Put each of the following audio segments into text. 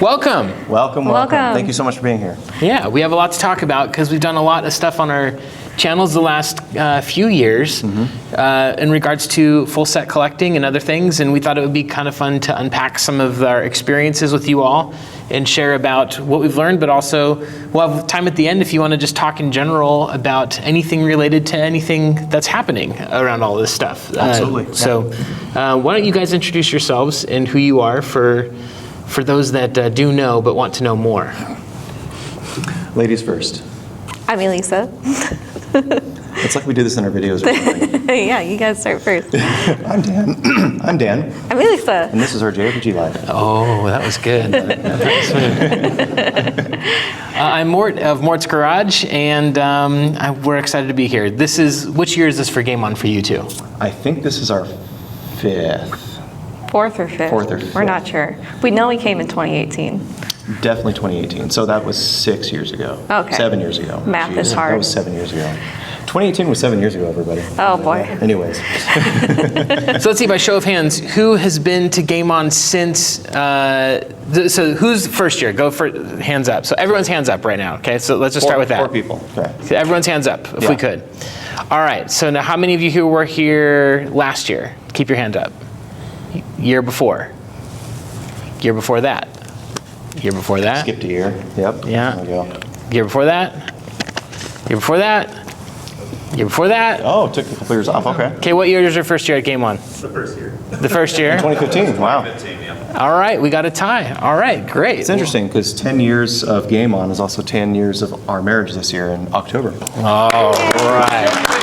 Welcome. Welcome. Thank you so much for being here. Yeah, we have a lot to talk about because we've done a lot of stuff on our channels the last few years in regards to full set collecting and other things, and we thought it would be kind of fun to unpack some of our experiences with you all and share about what we've learned, but also we'll have time at the end if you want to just talk in general about anything related to anything that's happening around all this stuff. Absolutely. So why don't you guys introduce yourselves and who you are for those that do know but want to know more. Ladies first. I'm Elisa. It's like we do this in our videos or something. Yeah, you guys start first. I'm Dan. I'm Dan. I'm Elisa. And this is our JRPG Live. Oh, that was good. I'm Mort of Mort's Garage, and we're excited to be here. Which year is this for Game On for you two? I think this is our fifth. Fourth or fifth? Fourth or fifth. We're not sure. We know we came in 2018. Definitely 2018. So that was 6 years ago. Okay. 7 years ago. Math is hard. That was 7 years ago. 2018 was 7 years ago, everybody. Oh, boy. Anyways. So let's see, by show of hands, who has been to Game On since, so who's first year? Go for hands up. So everyone's hands up right now, okay? So let's just start with that. 4 people. Okay. So everyone's hands up, if we could. All right, so now how many of you who were here last year? Keep your hand up. Year before. Year before that. Year before that. Skipped a year. Yep. Yeah. There we go. Year before that. Year before that. Year before that. Oh, took a couple years off. Okay. Okay, what year is your first year at Game On? The first year. The first year? 2015. Wow. 2015, yeah. All right, we got a tie. All right, great. It's interesting because 10 years of Game On is also 10 years of our marriage this year in October. All right.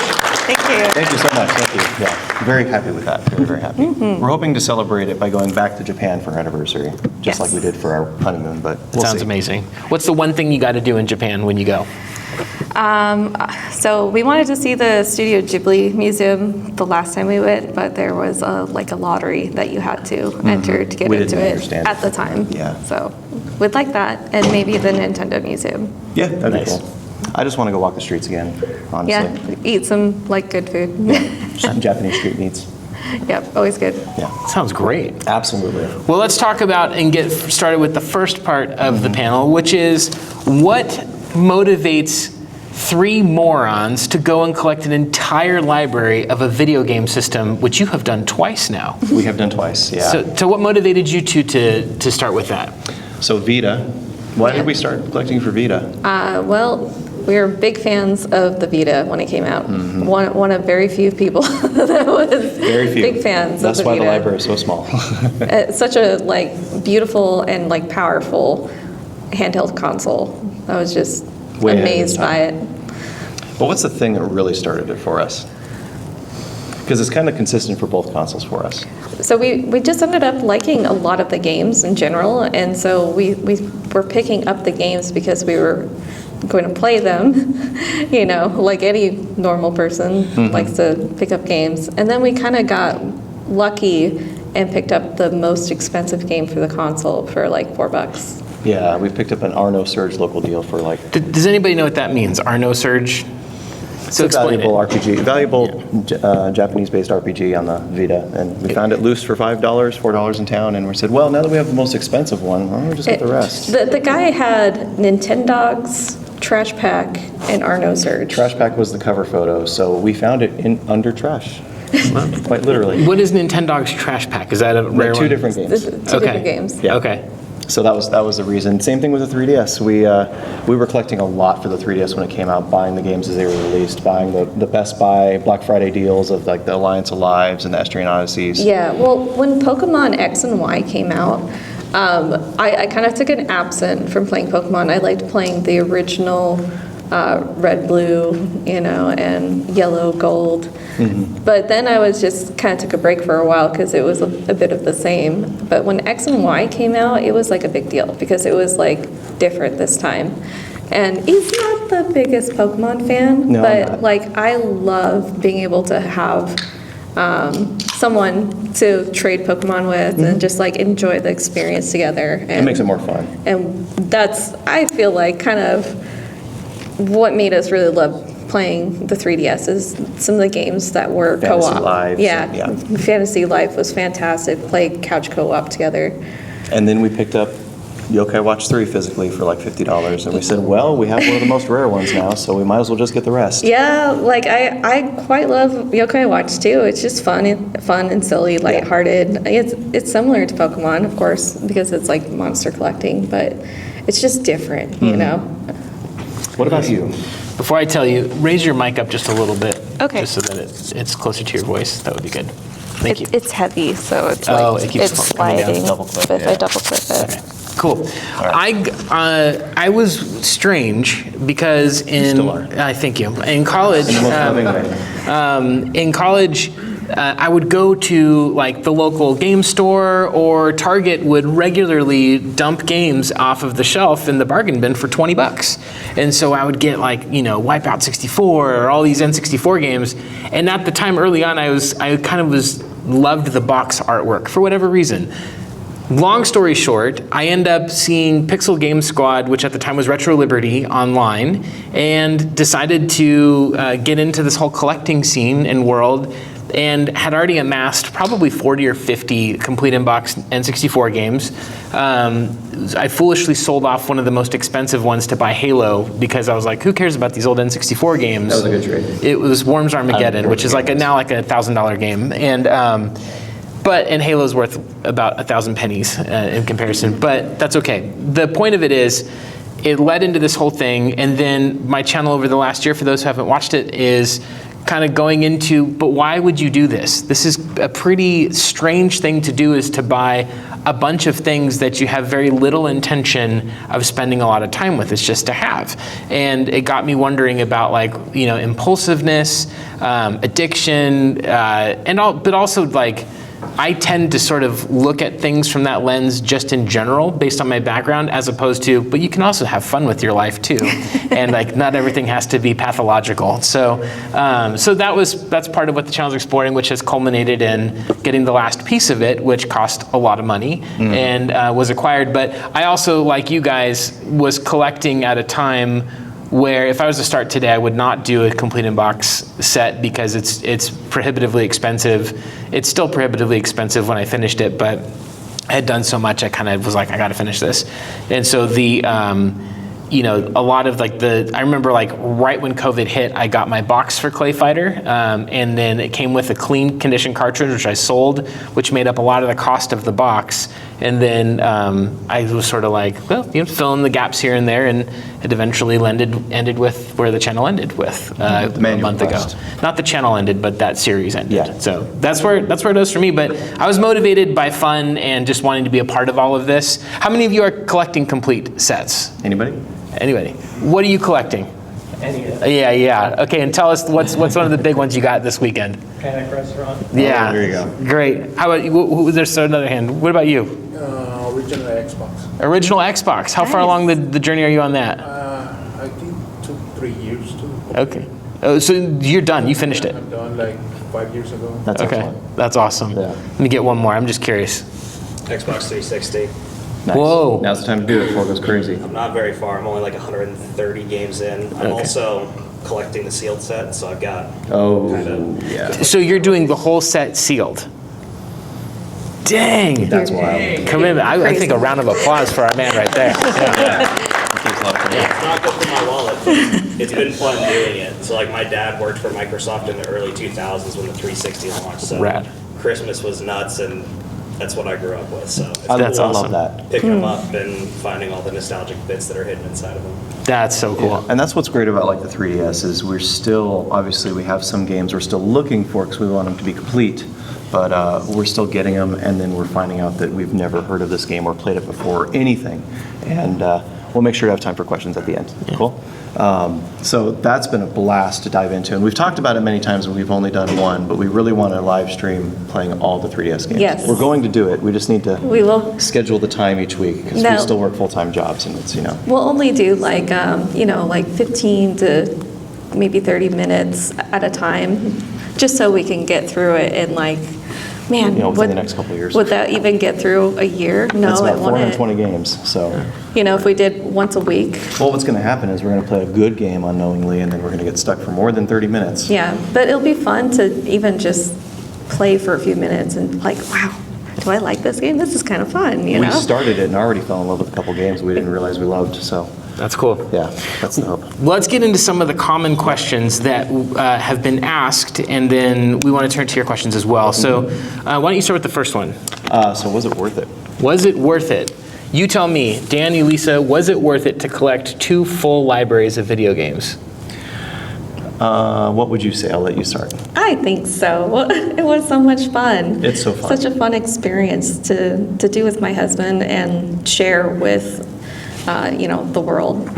Thank you. Thank you so much. Thank you. Yeah, very happy with that. Very, very happy. We're hoping to celebrate it by going back to Japan for our anniversary, just like we did for our honeymoon. But we'll Sounds see. amazing. What's the one thing you got to do in Japan when you go? So we wanted to see the Studio Ghibli Museum the last time we went, but there was a lottery that you had to enter to get We into didn't it understand at it. the time. Yeah. So we'd like that, and maybe the Nintendo Museum. Yeah, that'd Nice. be cool. I just want to go walk the streets again, honestly. Yeah, eat some good food. Some Japanese street meats. Yep, always good. Yeah, Sounds great. absolutely. Well, let's talk about and get started with the first part of the panel, which is what motivates 3 morons to go and collect an entire library of a video game system, which you have done twice now. We have done twice, yeah. So what motivated you two to start with that? So Vita, why did we start collecting for Vita? Well, we were big fans of the Vita when it came out. One of very few people that was Very few. big fans That's of the why Vita. the library is so small. It's such a beautiful and powerful handheld console. I was just Way ahead of amazed its by time. it. But what's the thing that really started it for us? Because it's kind of consistent for both consoles for us. So we just ended up liking a lot of the games in general, and so we were picking up the games because we were going to play them, like any normal person likes to pick up games. And then we kind of got lucky and picked up the most expensive game for the console for $4. Yeah, we picked up an Arno Surge local deal for Does anybody know what that means? Arno Surge? So it's a explain valuable it. RPG, valuable Japanese-based RPG on the Vita, and we found it loose for $5, $4 in town, and we said, well, now that we have the most expensive one, why don't we just get the rest? The guy had Nintendogs, Trash Pack, and Arno Surge. Trash Pack was the cover photo, so we found it under trash, quite literally. What is Nintendo's Trash Pack? Is that a rare Two one? different games. Two different games. Yeah. Okay. So that was the reason. Same thing with the 3DS. We were collecting a lot for the 3DS when it came out, buying the games as they were released, buying the Best Buy Black Friday deals of the Alliance of Lives and the Estrian Odysseys. Yeah, well, when Pokemon X and Y came out, I kind of took an absent from playing Pokemon. I liked playing the original red, blue, and yellow, gold. But then I was just kind of took a break for a while because it was a bit of the same. But when X and Y came out, it was a big deal because it was different this time. And he's not the biggest Pokemon fan, No, but I'm not. I love being able to have someone to trade Pokemon with and just enjoy the experience together. It makes it more fun. And that's, I feel kind of what made us really love playing the 3DS is some of the games that were Fantasy co-op. Lives, Yeah, yeah. Fantasy Life was fantastic. Played couch co-op together. And then we picked up Yokai Watch 3 physically for like $50. And we said, well, we have one of the most rare ones now, so we might as well just get the rest. Yeah, like I quite love Yokai Watch too. It's just fun and silly, lighthearted. It's similar to Pokemon, of course, because it's like monster collecting, but it's just different, you know. What about you? Before I tell you, raise your mic up just a little bit. Okay. Just so that it's closer to your voice. That would be good. Thank you. It's heavy, so it's it keeps it's coming down. sliding. Double-click, If yeah. I double click it. Okay. Cool. I was strange because still are. thank you. In college, In the most loving way. in college, I would go to like the local game store, or Target would regularly dump games off of the shelf in the bargain bin for $20. And so I would get like, Wipeout 64 or all these N64 games. And at the time early on, I loved the box artwork for whatever reason. Long story short, I end up seeing Pixel Game Squad, which at the time was Retro Liberty, online, and decided to get into this whole collecting scene and world, and had already amassed probably 40 or 50 complete in-box N64 games. I foolishly sold off one of the most expensive ones to buy Halo, because I was like, who cares about these old N64 games? That was a good trade. It was Worms Armageddon, which is now like a $1,000 game. And Halo's worth about 1,000 pennies in comparison, but that's okay. The point of it is, it led into this whole thing, and then my channel over the last year, for those who haven't watched it, is kind of going into, but why would you do this? This is a pretty strange thing to do, is to buy a bunch of things that you have very little intention of spending a lot of time with. It's just to have. And it got me wondering about impulsiveness, addiction, but also I tend to sort of look at things from that lens just in general, based on my background, as opposed to, but you can also have fun with your life too. And not everything has to be pathological. So that's part of what the channel's exploring, which has culminated in getting the last piece of it, which cost a lot of money and was acquired. But I also, like you guys, was collecting at a time where if I was to start today, I would not do a complete in-box set, because it's prohibitively expensive. It's still prohibitively expensive when I finished it, but I had done so much, I kind of was like, I got to finish this. And so a lot of I remember right when COVID hit, I got my box for Clay Fighter, and then it came with a clean condition cartridge, which I sold, which made up a lot of the cost of the box. And then I was sort of fill in the gaps here and there, and it eventually ended with where the channel ended with a month ago. Not the channel ended, but that series ended. Yeah. So that's where it is for me. But I was motivated by fun and just wanting to be a part of all of this. How many of you are collecting complete sets? Anybody? Anybody? What are you collecting? Yeah. Okay, and tell us what's one of the big ones you got this weekend? Panic Restaurant. Yeah. Oh, there you go. Great. How about you? There's another hand. What about you? Original Xbox. Original Xbox. How far along the journey are you on that? I think 2-3 years too. Okay. Oh, so you're done. You finished it. I'm done 5 years ago. That's Okay. excellent. That's awesome. Yeah. Let me get one more. I'm just curious. Xbox 360. Nice. Whoa. Now's the time to do it before it goes crazy. I'm not very far. I'm only 130 games in. I'm also collecting the sealed set, so I've got Oh, kinda- yeah. So you're doing the whole set sealed. Dang. That's wild. Commitment. I think a round of applause for our man right there. Yeah. It's not good for my wallet, but it's been fun doing it. So my dad worked for Microsoft in the early 2000s when the 360 launched. So Rad. Christmas was nuts, and that's what I grew up with. So it's That's I awesome. love that. picking them up and finding all the nostalgic bits that are hidden inside of them. That's so cool. And that's what's great about the 3DS is we're still, obviously we have some games we're still looking for because we want them to be complete, but we're still getting them, and then we're finding out that we've never heard of this game or played it before or anything. And we'll make sure to have time for questions at the end. Cool? So that's been a blast to dive into. And we've talked about it many times, and we've only done one, but we really want to live stream playing all the 3DS games. Yes. We're going to do it. We just need to We will. schedule the time each week because we No. still work full-time jobs, and it's, We'll only do 15 to maybe 30 minutes at a time, just so we can get through it in within the next couple of years. Would that even get through a year? No, That's it about wouldn't. 420 games, so. If we did once a week. Well, what's going to happen is we're going to play a good game unknowingly, and then we're going to get stuck for more than 30 minutes. Yeah, but it'll be fun to even just play for a few minutes and wow, do I like this game? This is kind of fun, you We know? started it and already fell in love with a couple games we didn't realize we loved, so That's cool. yeah, that's the hope. Let's get into some of the common questions that have been asked, and then we want to turn to your questions as well. So why don't you start with the first one? So was it worth it? Was it worth it? You tell me, Dan, Elisa, was it worth it to collect 2 full libraries of video games? What would you say? I'll let you start. I think so. It was so much fun. It's so fun. Such a fun experience to do with my husband and share with, the world.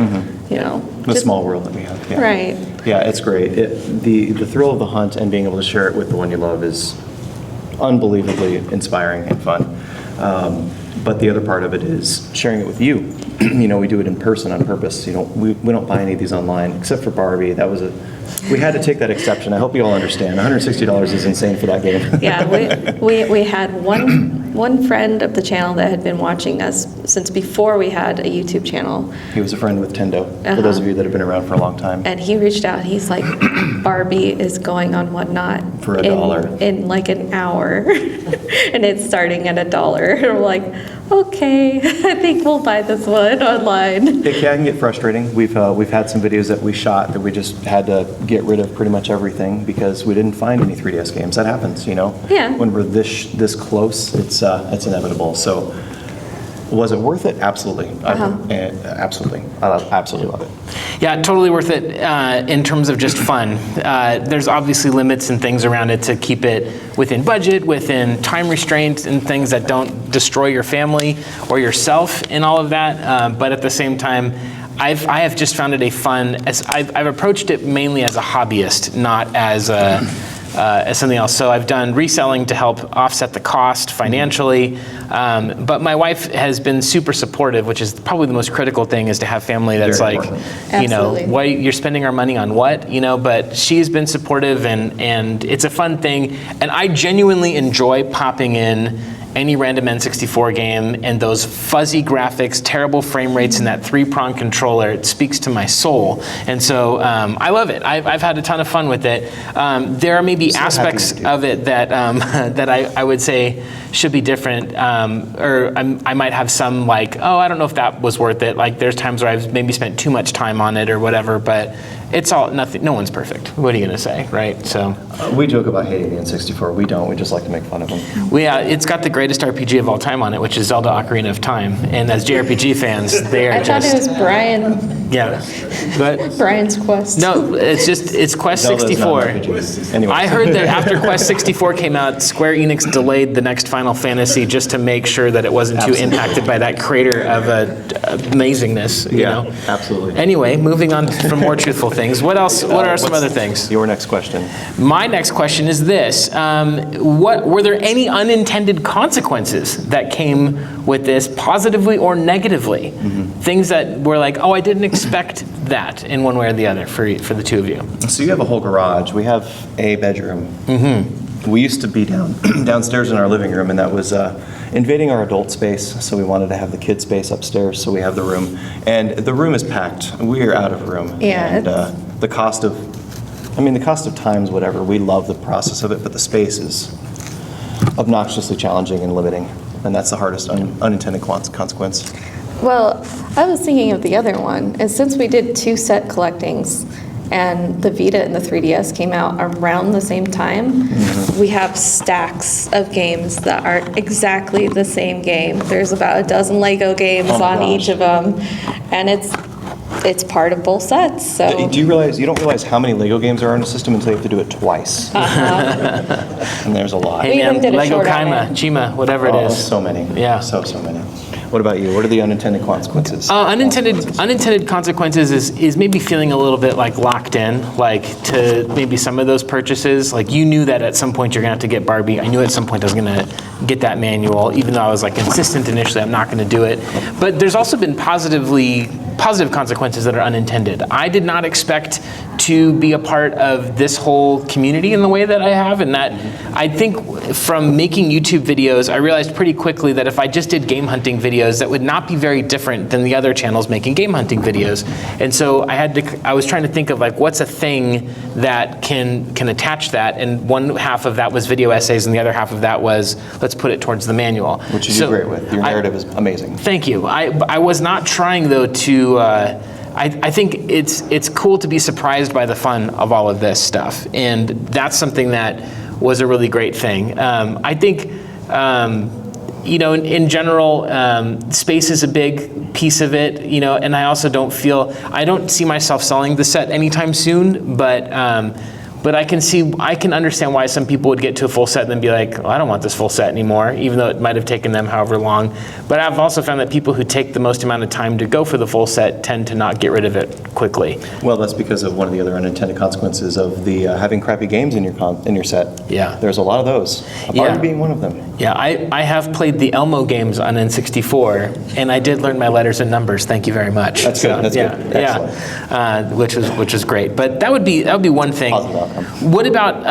You know, The small world that we have. Yeah. Right. Yeah, it's great. The thrill of the hunt and being able to share it with the one you love is unbelievably inspiring and fun. But the other part of it is sharing it with you. We do it in person on purpose. We don't buy any of these online, except for Barbie. We had to take that exception. I hope you all understand. $160 is insane for that game. Yeah, we had one friend of the channel that had been watching us since before we had a YouTube channel. He was a friend with Tendo, for those of you that have been around for a long time. And he reached out, he's like, Barbie is going on Whatnot. For $1. In like an hour. And it's starting at $1. And we're like, okay, I think we'll buy this one online. It can get frustrating. We've had some videos that we shot that we just had to get rid of pretty much everything because we didn't find any 3DS games. That happens, Yeah. When we're this close, it's inevitable. So, was it worth it? Absolutely. Absolutely. I absolutely love it. Yeah, totally worth it in terms of just fun. There's obviously limits and things around it to keep it within budget, within time restraints, and things that don't destroy your family or yourself in all of that. But at the same time, I have just found it I've approached it mainly as a hobbyist, not as something else. So I've done reselling to help offset the cost financially. But my wife has been super supportive, which is probably the most critical thing, is to have family that's Very like, important. why you're spending our money on what, but she's been supportive and it's a fun thing. And I genuinely enjoy popping in any random N64 game and those fuzzy graphics, terrible frame rates, and that 3-prong controller. It speaks to my soul. And so I love it. I've had a ton of fun with it. There are maybe aspects of it that that I would say should be different, or I might have some I don't know if that was worth it. Like there's times where I've maybe spent too much time on it or whatever, but it's all nothing. No one's perfect. What are you gonna say, right? So We joke about hating the N64. We don't. We just like to make fun of them. it's got the greatest RPG of all time on it, which is Zelda: Ocarina of Time. And as JRPG fans, they are I thought it was Brian. yeah. But Brian's Quest. no, it's Quest Zelda's 64. not an RPG. Anyway. I heard that after Quest 64 came out, Square Enix delayed the next Final Fantasy just to make sure that it wasn't too impacted by that crater of amazingness. You know? Absolutely. Anyway, moving on from more truthful things. What else? What are some other things? Your next question. My next question is this: what were there any unintended consequences that came with this, positively or negatively? Things that were like, oh, I didn't expect that in one way or the other for the two of you. So you have a whole garage. We have a bedroom. We used to be downstairs in our living room, and that was invading our adult space. So we wanted to have the kid space upstairs. So we have the room, and the room is packed. We are out of room. Yeah, And the cost of time's whatever. We love the process of it, but the space is obnoxiously challenging and limiting, and that's the hardest unintended consequence. Well, I was thinking of the other one, and since we did 2 set collectings, and the Vita and the 3DS came out around the same time, we have stacks of games that aren't exactly the same game. There's about a dozen Lego games Oh my on each gosh. of them, and it's part of both sets. So You don't realize how many Lego games are in a system until you have to do it twice. And there's a lot. We even did a Lego short on Kaima, it. Chima, whatever it Oh, is. so many. Yeah. So many. What about you? What are the unintended consequences? Unintended consequences is maybe feeling a little bit like locked in, like to maybe some of those purchases. Like you knew that at some point you're gonna have to get Barbie. I knew at some point I was gonna get that manual, even though I was like insistent initially, I'm not gonna do it. But there's also been positively positive consequences that are unintended. I did not expect to be a part of this whole community in the way that I have, and that I think from making YouTube videos, I realized pretty quickly that if I just did game hunting videos, that would not be very different than the other channels making game hunting videos. And so I was trying to think of like, what's a thing that can attach that, and one half of that was video essays, and the other half of that was, let's put it towards the manual. Which you do great with. Your narrative is amazing. Thank you. I was not trying though to, I think it's cool to be surprised by the fun of all of this stuff, and that's something that was a really great thing. I think, in general, space is a big piece of it, and I also don't see myself selling the set anytime soon, but I can understand why some people would get to a full set and then be like, well, I don't want this full set anymore, even though it might have taken them however long. But I've also found that people who take the most amount of time to go for the full set tend to not get rid of it quickly. Well, that's because of one of the other unintended consequences of the having crappy games in your set. Yeah. There's a lot of those. Party being one of them. Yeah, I have played the Elmo games on N64, and I did learn my letters and numbers. Thank you very much. That's good. That's yeah, good. Yeah, which was great. But that would be one thing. Positive outcome. What about?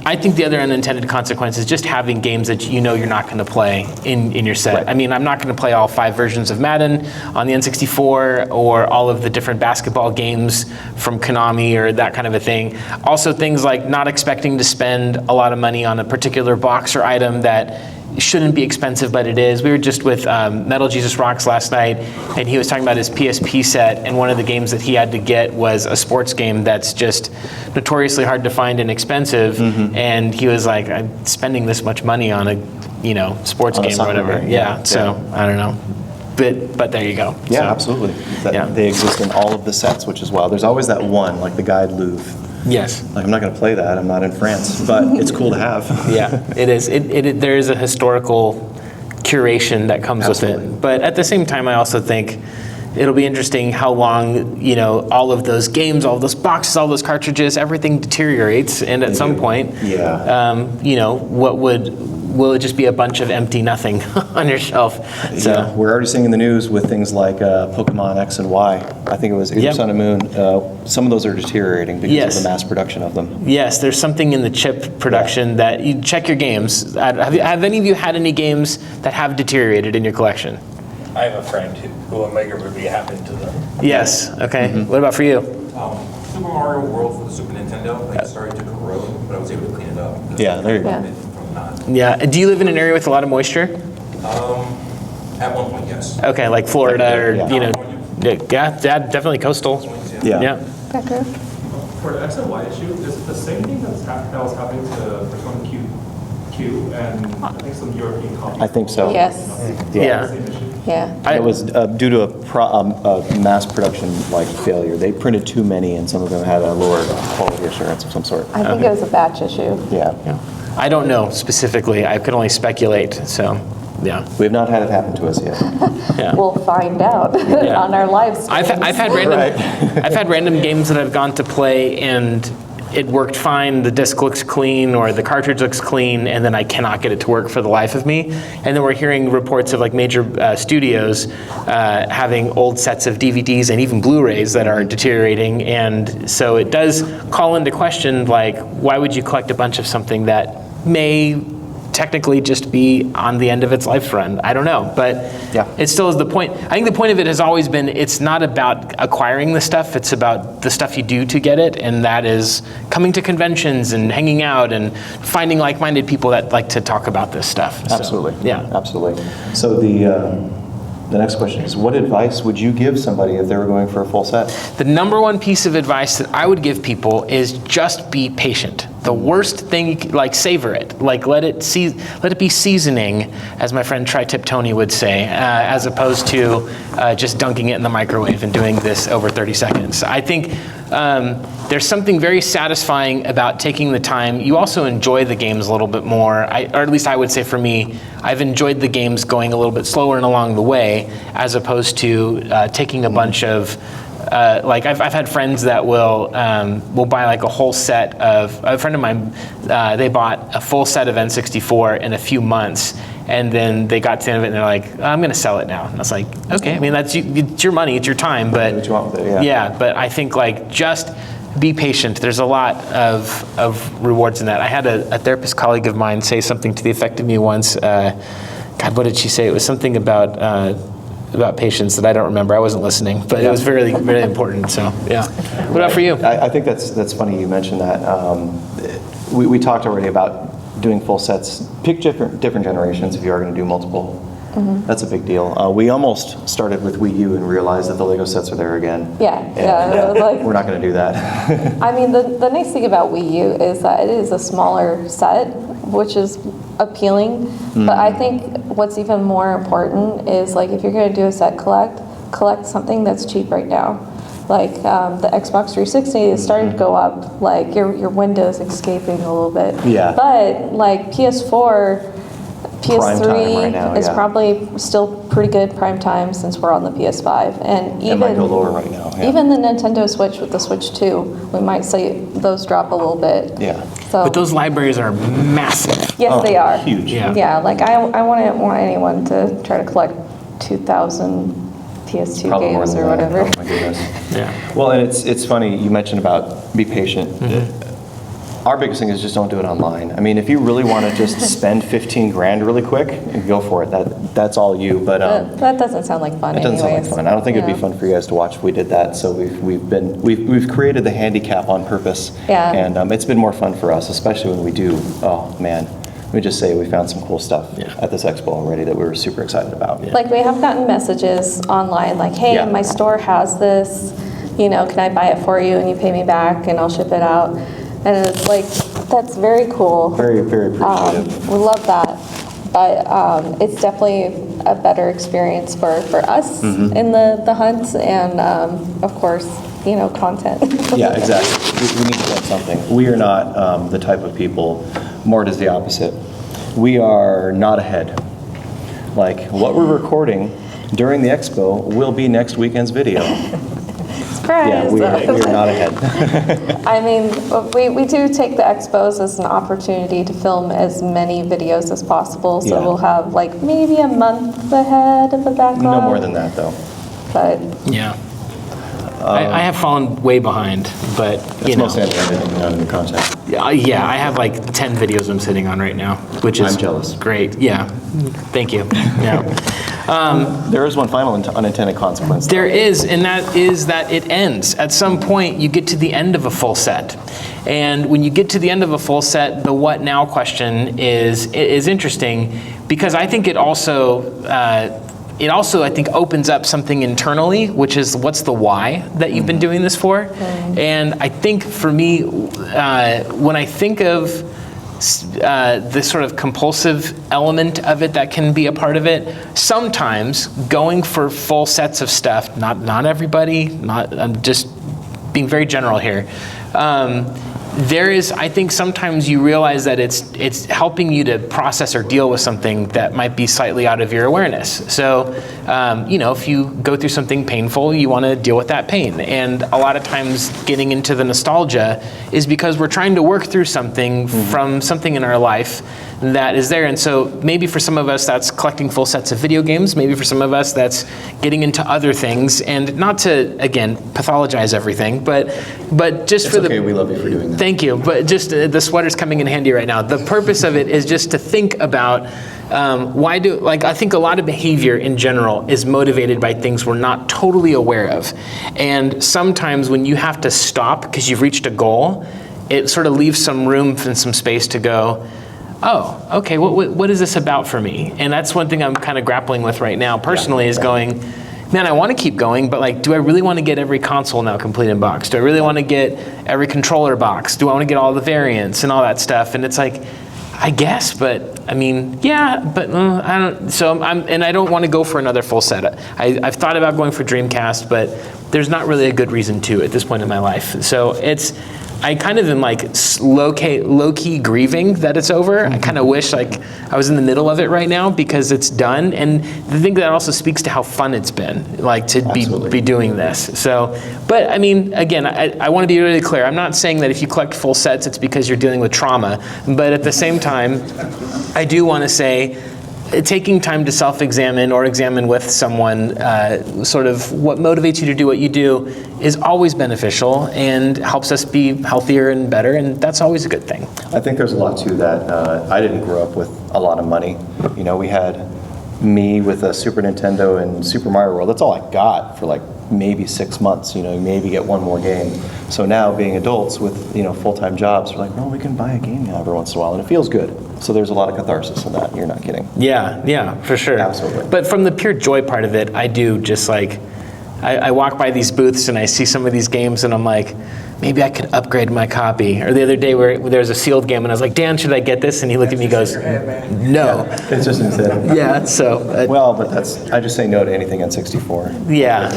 I think the other unintended consequence is just having games that you're not going to play in your set. Right. I mean, I'm not going to play all 5 versions of Madden on the N64 or all of the different basketball games from Konami or that kind of a thing. Also, things like not expecting to spend a lot of money on a particular box or item that shouldn't be expensive, but it is. We were just with Metal Jesus Rocks last night, and he was talking about his PSP set, and one of the games that he had to get was a sports game that's just notoriously hard to find and expensive, and he was like, I'm spending this much money on a sports game or whatever. Game. Yeah, so I don't know. But there you go. Yeah, So, absolutely. yeah. They exist in all of the sets, which is wild. There's always that one, like the Guide Louvre. Yes. Like, I'm not going to play that. I'm not in France, but it's cool to have. Yeah, it is. There is a historical curation that comes with Absolutely. it. But at the same time, I also think it'll be interesting how long, all of those games, all those boxes, all those cartridges, everything deteriorates. And at some point, will it just be a bunch of empty nothing on your shelf? So. Yeah, we're already seeing in the news with things like Pokemon X and Y. I think it was either Sun and Moon. Some of those are deteriorating because of the mass production of them. Yes, there's something in the chip production that you check your games. Have any of you had any games that have deteriorated in your collection? I have a friend who a maker would be happened to them. Yes. Okay. What about for you? Super Mario World for the Super Nintendo, it started to corrode, but I was able to clean it up. Yeah, there you go. From not. Yeah. Do you live in an area with a lot of moisture? At one point, yes. Okay, like Florida or California. definitely coastal. Yeah. Becker? For the X and Y issue, is it the same thing that was happening to Persona Q and I think some European copies? I think so. Yes. Yeah. Same issue. Yeah. It was due to a mass production failure. They printed too many, and some of them had a lower quality assurance of some sort. I think it was a batch issue. Yeah. I don't know specifically. I could only speculate. So, yeah. We have not had it happen to us yet. Yeah. We'll find out on our live streams. I've had random games that I've gone to play and it worked fine, the disc looks clean or the cartridge looks clean, and then I cannot get it to work for the life of me. And then we're hearing reports of major studios having old sets of DVDs and even Blu-rays that are deteriorating, and so it does call into question, why would you collect a bunch of something that may technically just be on the end of its life run? I don't know, but it still is the point. I think the point of it has always been, it's not about acquiring the stuff, it's about the stuff you do to get it, and that is coming to conventions and hanging out and finding like-minded people that like to talk about this stuff. Absolutely. So, yeah. Absolutely. So the next question is, what advice would you give somebody if they were going for a full set? The number one piece of advice that I would give people is just be patient. The worst thing, savor it. Let it be seasoning, as my friend Tri-Tip Tony would say, as opposed to just dunking it in the microwave and doing this over 30 seconds. I think there's something very satisfying about taking the time. You also enjoy the games a little bit more, or at least I would say for me, I've enjoyed the games going a little bit slower and along the way, as opposed to taking a bunch of I've had friends that will buy a whole set of, a friend of mine, they bought a full set of N64 in a few months, And then they got to the end of it and they're like, I'm going to sell it now. And I was like, okay, I mean, it's your money, it's your time, but Do what you want with it, yeah. but I think like just be patient. There's a lot of rewards in that. I had a therapist colleague of mine say something to the effect of me once. God, what did she say? It was something about patience that I don't remember. I wasn't listening, but it was very, very important. So, yeah. What about for you? I think that's funny you mentioned that. We talked already about doing full sets. Pick different generations if you are going to do multiple. That's a big deal. We almost started with Wii U and realized that the Lego sets are there again. Like, We're not going to do that. I mean, the nice thing about Wii U is that it is a smaller set, which is appealing. But I think what's even more important is like if you're going to do a set collect something that's cheap right now. Like the Xbox 360 is starting to go up. Like your Windows escaping a little bit. Yeah. But like PS4. Prime time PS3 right now, is yeah. probably still pretty good prime time since we're on the PS5, and It might go lower right now. Yeah. even the Nintendo Switch with the Switch 2, we might see those drop a little bit. Yeah. So But those libraries are massive. yes, they are Huge. Yeah. Like I wouldn't want anyone to try to collect 2,000 PS2 Probably more games than or that. whatever. Oh my goodness. Yeah. Well, and it's funny, you mentioned about be patient. Our biggest thing is just don't do it online. I mean, if you really want to just spend 15 grand really quick, go for it. That's all you. But That doesn't sound like fun. it doesn't sound like anyways. fun. I don't think it'd Yeah. be fun for you guys to watch if we did that. So we've created the handicap on purpose. Yeah. And it's been more fun for us, especially when we do. Oh man, let me just say we found some cool stuff at this expo already that we were super excited about. Like we have gotten messages online like, hey, Yeah. my store has this, can I buy it for you and you pay me back and I'll ship it out. And it's like, that's very cool. Very, very appreciative. We love that. But it's definitely a better experience for us in the hunt and, of course, content. Yeah, exactly. We need to get something. We are not the type of people, Mort is the opposite. We are not ahead. Like, what we're recording during the expo will be next weekend's video. Surprise! Yeah, we are not ahead. I mean, we do take the expos as an opportunity to film as many videos as possible. So Yeah. we'll have like maybe a month ahead of the backlog. No more than that, though. But Yeah. I have fallen way behind, but It's mostly on the editing, not in the content. yeah, I have like 10 videos I'm sitting on right now, which is I'm jealous. great. Yeah, thank you. Yeah. There is one final unintended consequence. There is, and that is that it ends. At some point, you get to the end of a full set. And when you get to the end of a full set, the what now question is interesting because I think it also, I think, opens up something internally, which is what's the why that you've been doing this for? And I think for me, when I think of this sort of compulsive element of it that can be a part of it, sometimes going for full sets of stuff, not everybody, I'm just being very general here, I think sometimes you realize that it's helping you to process or deal with something that might be slightly out of your awareness. So, if you go through something painful, you want to deal with that pain. And a lot of times getting into the nostalgia is because we're trying to work through something from something in our life that is there. And so maybe for some of us that's collecting full sets of video games, maybe for some of us that's getting into other things, and not to, again, pathologize everything, but just It's for okay, we love you for doing that. Thank you, but just the sweater's coming in handy right now. The purpose of it is just to think about I think a lot of behavior in general is motivated by things we're not totally aware of. And sometimes when you have to stop because you've reached a goal, it sort of leaves some room and some space to go, oh, okay, what is this about for me? And that's one thing I'm kind of grappling with right now personally is going, man, I want to keep going, but do I really want to get every console now complete in box? Do I really want to get every controller box? Do I want to get all the variants and all that stuff? And it's like, I guess, but I mean, yeah, but I don't. So I don't want to go for another full set. I've thought about going for Dreamcast, but there's not really a good reason to at this point in my life. So I kind of am low-key grieving that it's over. I kind of wish I was in the middle of it right now because it's done. And I think that also speaks to how fun it's been, to be doing this. So, but I mean, again, I want to be really clear. I'm not saying that if you collect full sets, it's because you're dealing with trauma. But at the same time, I do want to say, taking time to self-examine or examine with someone sort of what motivates you to do what you do is always beneficial and helps us be healthier and better, and that's always a good thing. I think there's a lot too that I didn't grow up with a lot of money. You know, we had me with a Super Nintendo and Super Mario World. That's all I got for like maybe 6 months. You know, maybe get one more game. So now being adults with, you know, full-time jobs, we're like, no, we can buy a game now every once in a while, and it feels good. So there's a lot of catharsis in that. You're not kidding. Yeah, for sure. Absolutely. But from the pure joy part of it, I do just like, I walk by these booths and I see some of these games and I'm like, maybe I could upgrade my copy. Or the other day where there's a sealed game and I was like, Dan, should I get this? And he looked at me and goes, no. It's just insane. Yeah, so. Well, but I just say no to anything on 64. Yeah.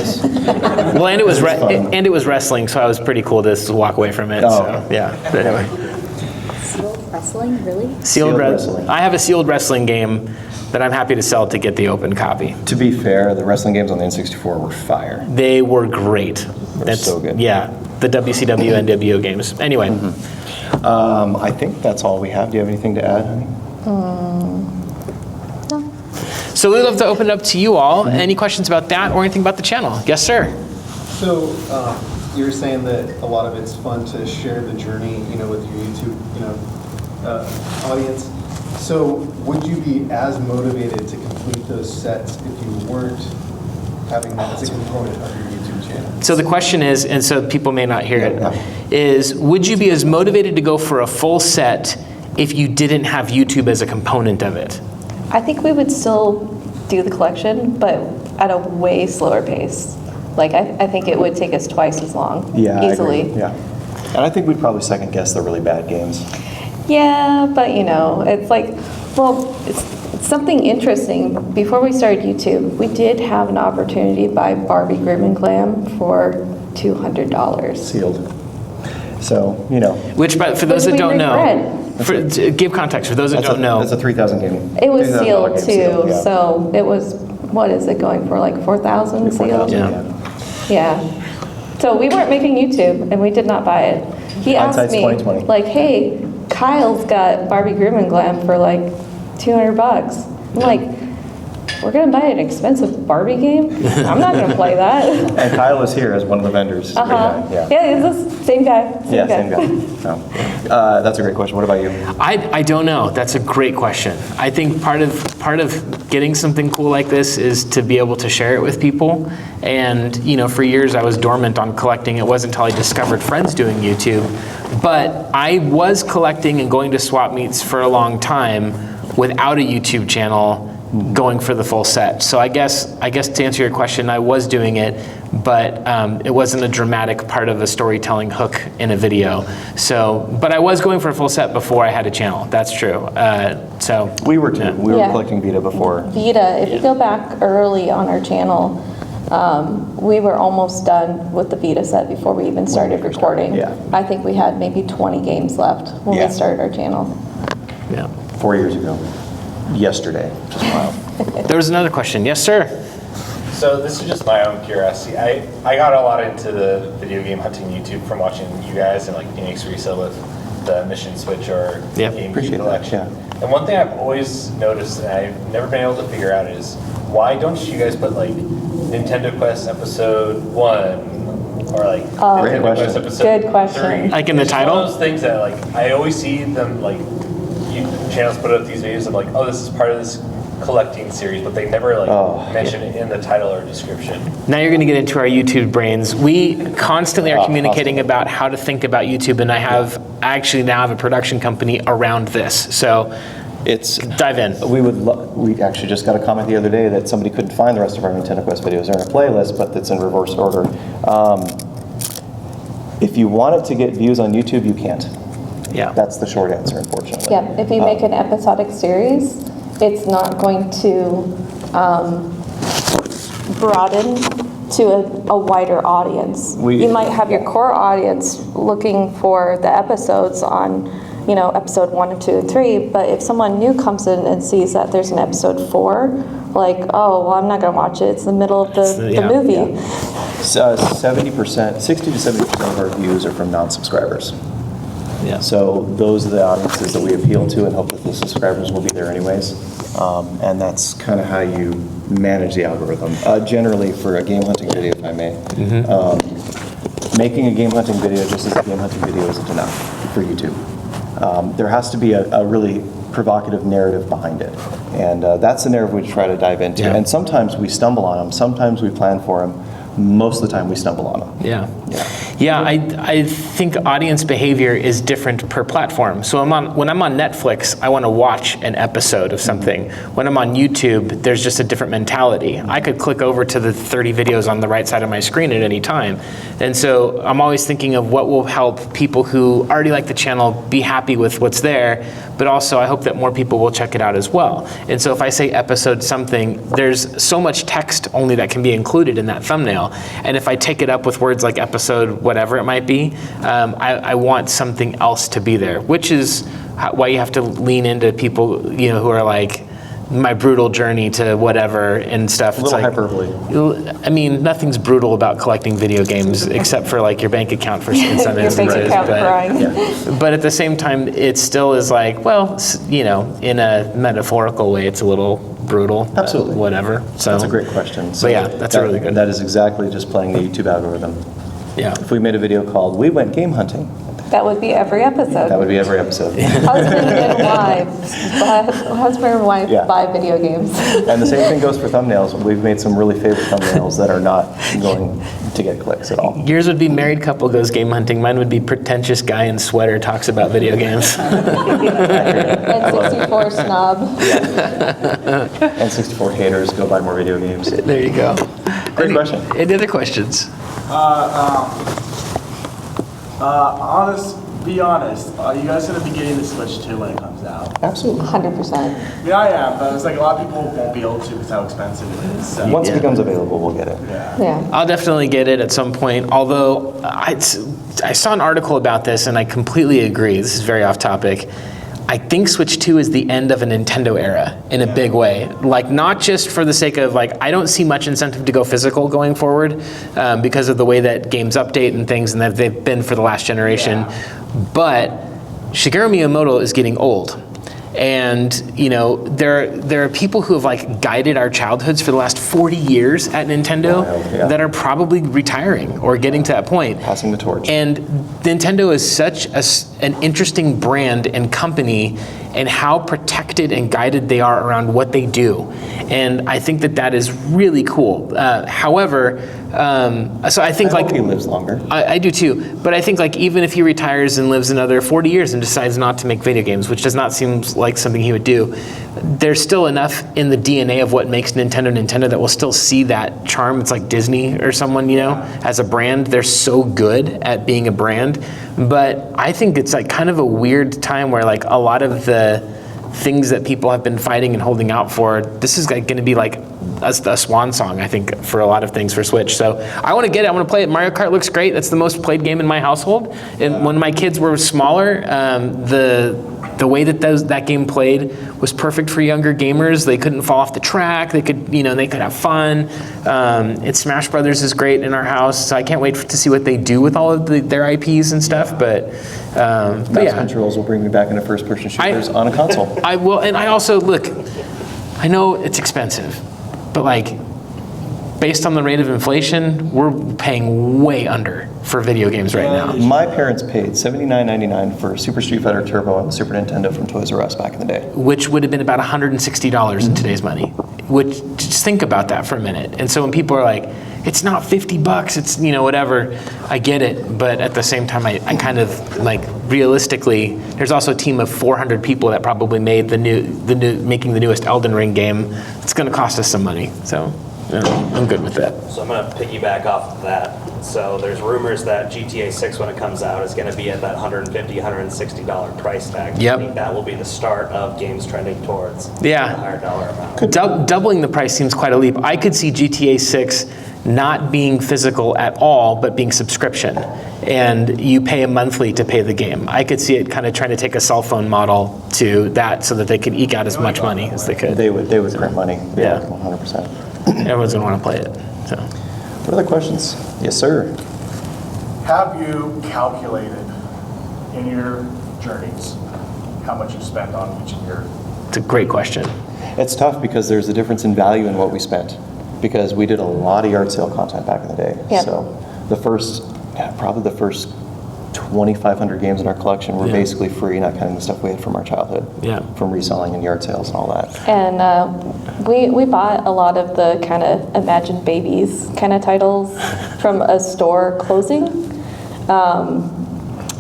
Well, and it was fun. and it was wrestling, so I was pretty cool to just walk away from it. Oh. So yeah. But anyway. Sealed wrestling, really? Sealed wrestling. I have a sealed wrestling game that I'm happy to sell to get the open copy. To be fair, the wrestling games on the N64 were fire. They were great. They're so good. Yeah, the WCW and NWO games. Anyway. I think that's all we have. Do you have anything to add, honey? So we'd love to open it up to you all. Any questions about that or anything about the channel? Yes, sir. So you were saying that a lot of it's fun to share the journey, you know, with your YouTube, you know, audience. So would you be as motivated to complete those sets if you weren't having that as a component of your YouTube channel? So the question is, and so people may not hear Yeah. it, is would you be as motivated to go for a full set if you didn't have YouTube as a component of it? I think we would still do the collection, but at a way slower pace. Like, I think it would take us twice as long, Yeah, easily. I agree. Yeah. And I think we'd probably second guess the really bad games. Yeah, but you know, it's like, well, it's something interesting. Before we started YouTube, we did have an opportunity to buy Barbie Grim and Glam for $200. Sealed. So, you know. Which, but for those Which that we don't regret. to give context, for those that don't know. That's a 3,000 game. It was $3,000 sealed game too, sealed, yeah. so it was, what is it going for, like 4,000 sealed? 4,000, Yeah. Yeah. So we weren't making YouTube, and we did not buy it. He asked Hindsight's me, 20/20. like, hey, Kyle's got Barbie Grim and Glam for like $200. I'm like, we're gonna buy an expensive Barbie game? I'm not gonna play that. And Kyle is here as one of the vendors. Yeah, it's the same guy. Yeah, same guy. No. That's a great question. What about you? I don't know. That's a great question. I think part of getting something cool like this is to be able to share it with people. And you know, for years I was dormant on collecting. It wasn't until I discovered friends doing YouTube. But I was collecting and going to swap meets for a long time without a YouTube channel, going for the full set. So I guess to answer your question, I was doing it, but it wasn't a dramatic part of a storytelling hook in a video. So, but I was going for a full set before I had a channel. That's true. So We were too. yeah. We were Yeah. collecting Vita before. Vita, if you go back early on our channel, we were almost done with the Vita set before we even started recording. yeah. I think we had maybe 20 games left when Yeah. we started our channel. Yeah. 4 years ago. Yesterday. Just wild. There was another question. Yes, sir. So this is just my own curiosity. I got a lot into the video game hunting YouTube from watching you guys and like Phoenix Resa with the Mission Switch or Yep. Game Appreciate that, Collection. yeah. And one thing I've always noticed and I've never been able to figure out is why don't you guys put like Nintendo Quest Episode 1 or like Nintendo question. Quest Episode Good question. 3? Like in the It's title? one of those things that like I always see them like channels put up these videos of like, oh, this is part of this collecting series, but they never like mention it in the title or description. Now you're going to get into our YouTube brains. We constantly are communicating constantly. about how to think about YouTube, and I actually now have a production company around this. So It's dive in. we actually just got a comment the other day that somebody couldn't find the rest of our Nintendo Quest videos. They're in a playlist, but it's in reverse order. If you wanted to get views on YouTube, you can't. Yeah. That's the short answer, unfortunately. Yeah, if you make an episodic series, it's not going to broaden to a wider audience. You might have your core audience looking for the episodes on, you know, episode 1, 2, and 3, but if someone new comes in and sees that there's an episode 4, like, oh, well, I'm not going to watch it. It's the middle of the movie. 70%, 60 to 70% of our views are from non-subscribers. Yeah. So those are the audiences that we appeal to and hope that the subscribers will be there anyways. And that's kind of how you manage the algorithm. Generally, for a game hunting video, if I may, making a game hunting video just as a game hunting video isn't enough for YouTube. There has to be a really provocative narrative behind it. And that's the narrative we try to dive into. Yeah. And sometimes we stumble on them, sometimes we plan for them. Most of the time we stumble on them. Yeah, I think audience behavior is different per platform. So when I'm on Netflix, I want to watch an episode of something. When I'm on YouTube, there's just a different mentality. I could click over to the 30 videos on the right side of my screen at any time. And so I'm always thinking of what will help people who already like the channel be happy with what's there, but also I hope that more people will check it out as well. And so if I say episode something, there's so much text only that can be included in that thumbnail. And if I take it up with words like episode whatever it might be, I want something else to be there, which is why you have to lean into people, who are like, my brutal journey to whatever and stuff. A little hyperbole. I mean, nothing's brutal about collecting video games except for like your bank account for in some instances. But at the same time, it still is like, well, in a metaphorical way, it's a little brutal. Absolutely. Whatever. So that's a great question. So yeah, that's a really good. That is exactly just playing the YouTube algorithm. Yeah. If we made a video called "We Went Game Hunting," That would be every episode. that would be every episode. Husband and wife Yeah. buy video games. And the same thing goes for thumbnails. We've made some really favorite thumbnails that are not going to get clicks at all. Yours would be married couple goes game hunting. Mine would be pretentious guy in sweater talks about video games. N64 snob. N64 haters go buy more video games. There you go. Great question. Any other questions? Be honest, are you guys going to be getting the Switch 2 when it comes out? Absolutely. 100%. I mean, I am, but it's like a lot of people won't be able to because how expensive it is. So. Once it becomes available, we'll get it. Yeah. I'll definitely get it at some point, although I saw an article about this and I completely agree. This is very off topic. I think Switch 2 is the end of a Nintendo era in a big way. Like, not just for the sake of, like, I don't see much incentive to go physical going forward because of the way that games update and things and that they've been for the last generation. But Shigeru Miyamoto is getting old. And there are people who have like guided our childhoods for the last 40 years at Nintendo that are probably retiring or getting to that point. Passing the torch. And Nintendo is such an interesting brand and company and how protected and guided they are around what they do. And I think that is really cool. However, so I think I hope he lives longer. I do too. But I think like even if he retires and lives another 40 years and decides not to make video games, which does not seem like something he would do, there's still enough in the DNA of what makes Nintendo that will still see that charm. It's like Disney or someone, as a brand. They're so good at being a brand. But I think it's like kind of a weird time where like a lot of the things that people have been fighting and holding out for, this is like going to be like a swan song, I think, for a lot of things for Switch. So I want to get it. I want to play it. Mario Kart looks great. That's the most played game in my household. And when my kids were smaller, the way that that game played was perfect for younger gamers. They couldn't fall off the track. They could, they could have fun. And Smash Brothers is great in our house. So I can't wait to see what they do with all of their IPs and stuff. But Mouse controls will bring me back into first-person shooters on a console. I will, and I also look. I know it's expensive, but like, based on the rate of inflation, we're paying way under for video games right now. My parents paid $79.99 for Super Street Fighter Turbo on the Super Nintendo from Toys R Us back in the day. Which would have been about $160 in today's money. Which, just think about that for a minute. And so when people are like, it's not $50, it's, whatever, I get it. But at the same time, I kind of, like, realistically, there's also a team of 400 people that probably made making the newest Elden Ring game. It's going to cost us some money. So I'm good with that. So I'm going to piggyback off of that. So there's rumors that GTA 6, when it comes out, is going to be at that $150, $160 price tag. Yep. I think that will be the start of games trending towards a higher dollar amount. Doubling the price seems quite a leap. I could see GTA 6 not being physical at all, but being subscription. And you pay a monthly to pay the game. I could see it kind of trying to take a cell phone model to that so that they could eke out as much money as they could. They would print money. Yeah, 100%. Everyone's going to want to play it. So. What other questions? Yes, sir. Have you calculated in your journeys how much you spent on each of your? It's a great question. It's tough because there's a difference in value in what we spent, because we did a lot of yard sale content back in the day. Yep. So probably the first 2,500 games in our collection were basically free, not counting the stuff we had from our childhood, from reselling and yard sales and all that. And we bought a lot of the kind of Imagine Babies kind of titles from a store closing.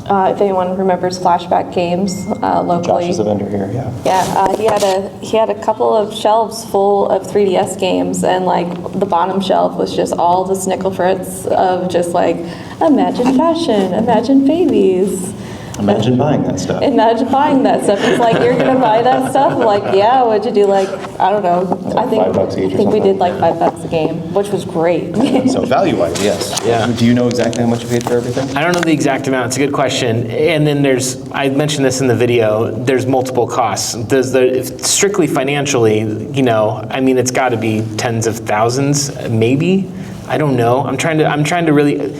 If anyone remembers Flashback Games locally. Josh is a vendor here, yeah. Yeah, he had a couple of shelves full of 3DS games, and like the bottom shelf was just all the Snickle Fritz of just like Imagine Fashion, Imagine Babies. Imagine buying that stuff. Imagine buying that stuff. It's like, you're gonna buy that stuff? Like, yeah. What'd you do? Like, I don't know. Like $5 each or I think we something? did like $5 a game, which was great. So value-wise, yes. Yeah. Do you know exactly how much you paid for everything? I don't know the exact amount. It's a good question. And then I mentioned this in the video, there's multiple costs. Strictly financially, I mean, it's got to be tens of thousands, maybe. I don't know. I'm trying to really,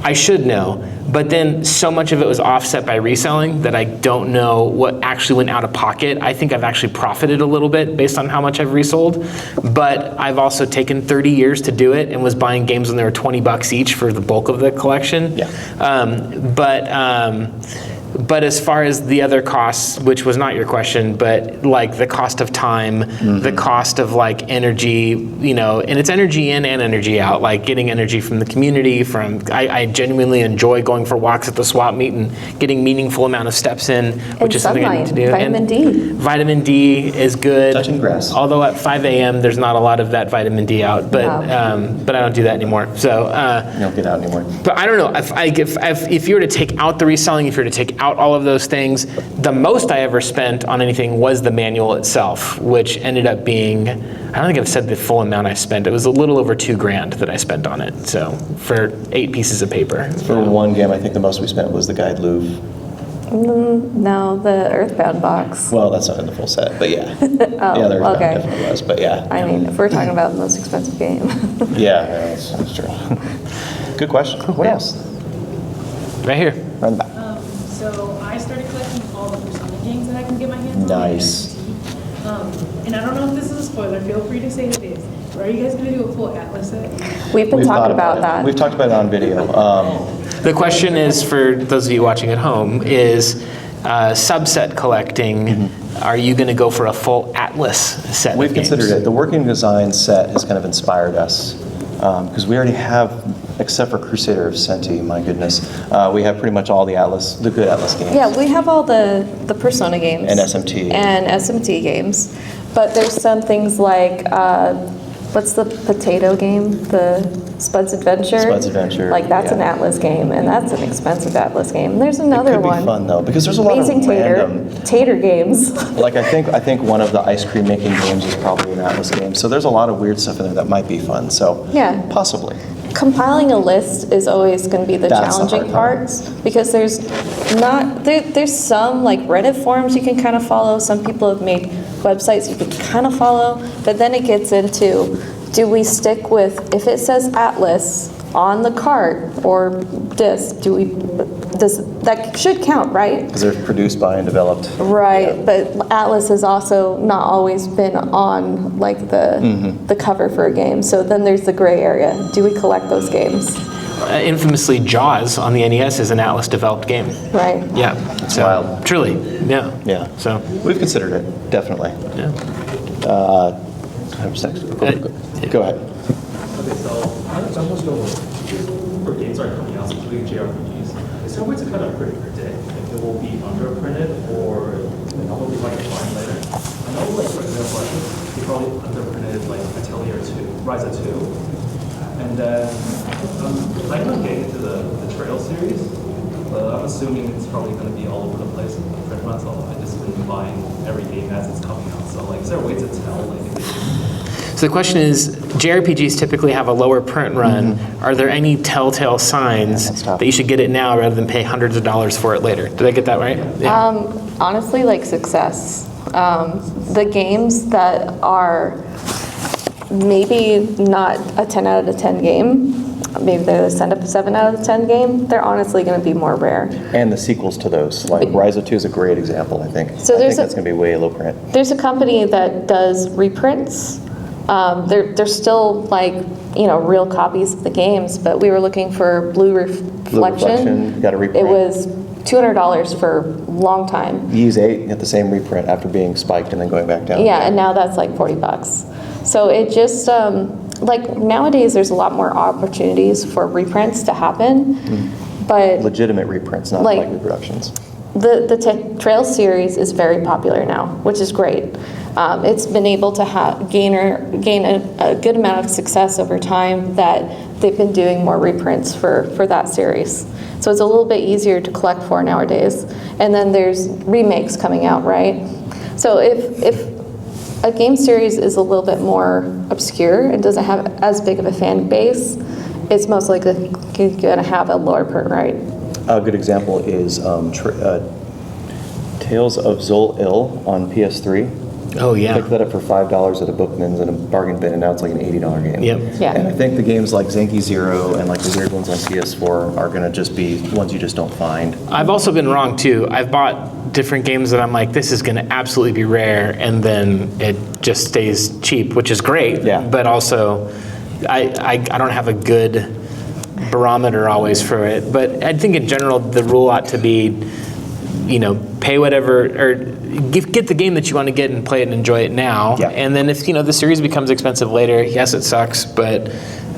I should know. But then so much of it was offset by reselling that I don't know what actually went out of pocket. I think I've actually profited a little bit based on how much I've resold. But I've also taken 30 years to do it and was buying games when they were $20 each for the bulk of the collection. Yeah. But as far as the other costs, which was not your question, but like the cost of time, the cost of like energy, and it's energy in and energy out, like getting energy from the community, I genuinely enjoy going for walks at the swap meet and getting meaningful amount of steps in, which is something I need to do. Vitamin D. Vitamin D is good. Touching grass. Although at 5 a.m. there's not a lot of that vitamin D out, but I don't do that anymore. So you don't get out anymore. But I don't know, if you were to take out the reselling, if you were to take out all of those things, the most I ever spent on anything was the manual itself, which ended up being, I don't think I've said the full amount I spent. It was a little over $2,000 that I spent on it. So for 8 pieces of paper. For one game, I think the most we spent was the Guide Louvre. No, the Earthbound box. Well, that's not in the full set, but yeah. Oh, yeah, the Earthbound okay. definitely was, but yeah. I mean, if we're talking about the most expensive game. Yeah, that's true. Good question. What else? Right here. Right in the back. So I started collecting all the Persona games that I can get my hands on. Nice. And I don't know if this is a spoiler, feel free to say it is. But are you guys going to do a full Atlas set? We've We've talking thought about it. that. We've talked about it on video. The question is, for those of you watching at home, is subset collecting, are you going to go for a full Atlas set? We've of games? considered it. The working design set has kind of inspired us, because we already have, except for Crusader of Senti, my goodness, we have pretty much all the good Atlas games. Yeah, we have all the Persona games. And SMT. And SMT games. But there's some things like, what's the potato game? The Spud's Adventure? Spud's Adventure, Like, that's an yeah. Atlas game, and that's an expensive Atlas game. There's another It could one. be fun, though, because there's a lot Amazing of random... Tater games. Like, I think one of the ice cream making games is probably an Atlas game. So there's a lot of weird stuff in there that might be fun. So Yeah. possibly. Compiling a list is always going to be the That's the challenging hard parts, because there's some like Reddit forums you can kind of follow. Some people have made websites you can kind of follow, but then it gets into, do we stick with, if it says Atlas on the cart or disc, that should count, right? Because they're produced by and developed. Right, but Atlas has also not always been on like the cover for a game. So then there's the gray area. Do we collect those games? Infamously, Jaws on the NES is an Atlas developed game. Right. Yeah. It's wild. Truly. Yeah. Yeah. So. We've considered it, definitely. Yeah. Who's next? Go ahead. Okay, so for games that are coming out, specifically JRPGs, is there a way to kind of predict if it will be underprinted or how will be like fine later? I know, like for example, I think they probably underprinted like Atelier 2, Ryza 2, and then I'm planning on getting into the Trail series, but I'm assuming it's probably going to be all over the place in the print run, so I've just been buying every game as it's coming out. So like, is there a way to tell like if it's So the question is, JRPGs typically have a lower print run. Are there any telltale signs that you should get it now rather than pay hundreds of dollars for it later? Did I get that right? Yeah. Honestly, like success. The games that are maybe not a 10 out of 10 game, maybe they send up a 7 out of 10 game, they're honestly going to be more rare. And the sequels to those, like Rise of 2 is a great example, I think. So I there's think that's going to be way low print. There's a company that does reprints. They're still like, real copies of the games, but we were looking for Blue Reflection. Got a reprint. It was $200 for a long time. Use 8, you get the same reprint after being spiked and then going back down. Yeah, and now that's like $40. So it just, like nowadays there's a lot more opportunities for reprints to happen, but Legitimate reprints, not like reproductions. The Trail series is very popular now, which is great. It's been able to gain a good amount of success over time that they've been doing more reprints for that series. So it's a little bit easier to collect for nowadays. And then there's remakes coming out, right? So if a game series is a little bit more obscure and doesn't have as big of a fan base, it's most likely going to have a lower print rate. A good example is Tales of Zol-Il on PS3. Oh, yeah. Picked that up for $5 at a Bookman's in a bargain bin, and now it's like an $80 game. Yep. Yeah. And I think the games like Zenki Zero and like the weird ones on PS4 are going to just be ones you just don't find. I've also been wrong too. I've bought different games that I'm like, this is going to absolutely be rare, and then it just stays cheap, which is great. Yeah. But also, I don't have a good barometer always for it. But I think in general, the rule ought to be, pay whatever, or get the game that you want to get and play it and enjoy it now. Yeah. And then if the series becomes expensive later, yes, it sucks, but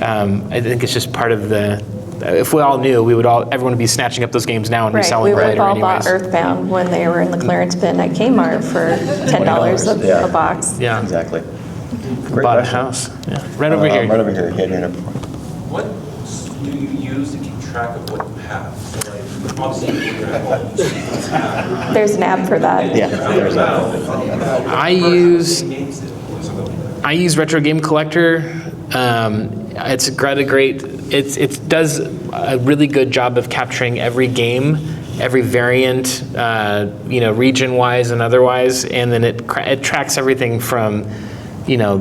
I think it's just part of the. If we all knew, everyone would be snatching up those games now and reselling We them would later have all anyways. bought Earthbound when they were in the clearance bin at Kmart for $10 a box. Yeah. Exactly. Great Bought a question. house. Yeah. Right over here. Right over here. Yeah, What do you use to keep track of what you have? So like, obviously, you're at home. There's an app for that. Yeah. There's that. I use Retro Game Collector. It's got a great. It does a really good job of capturing every game, every variant, region-wise and otherwise, and then it tracks everything from,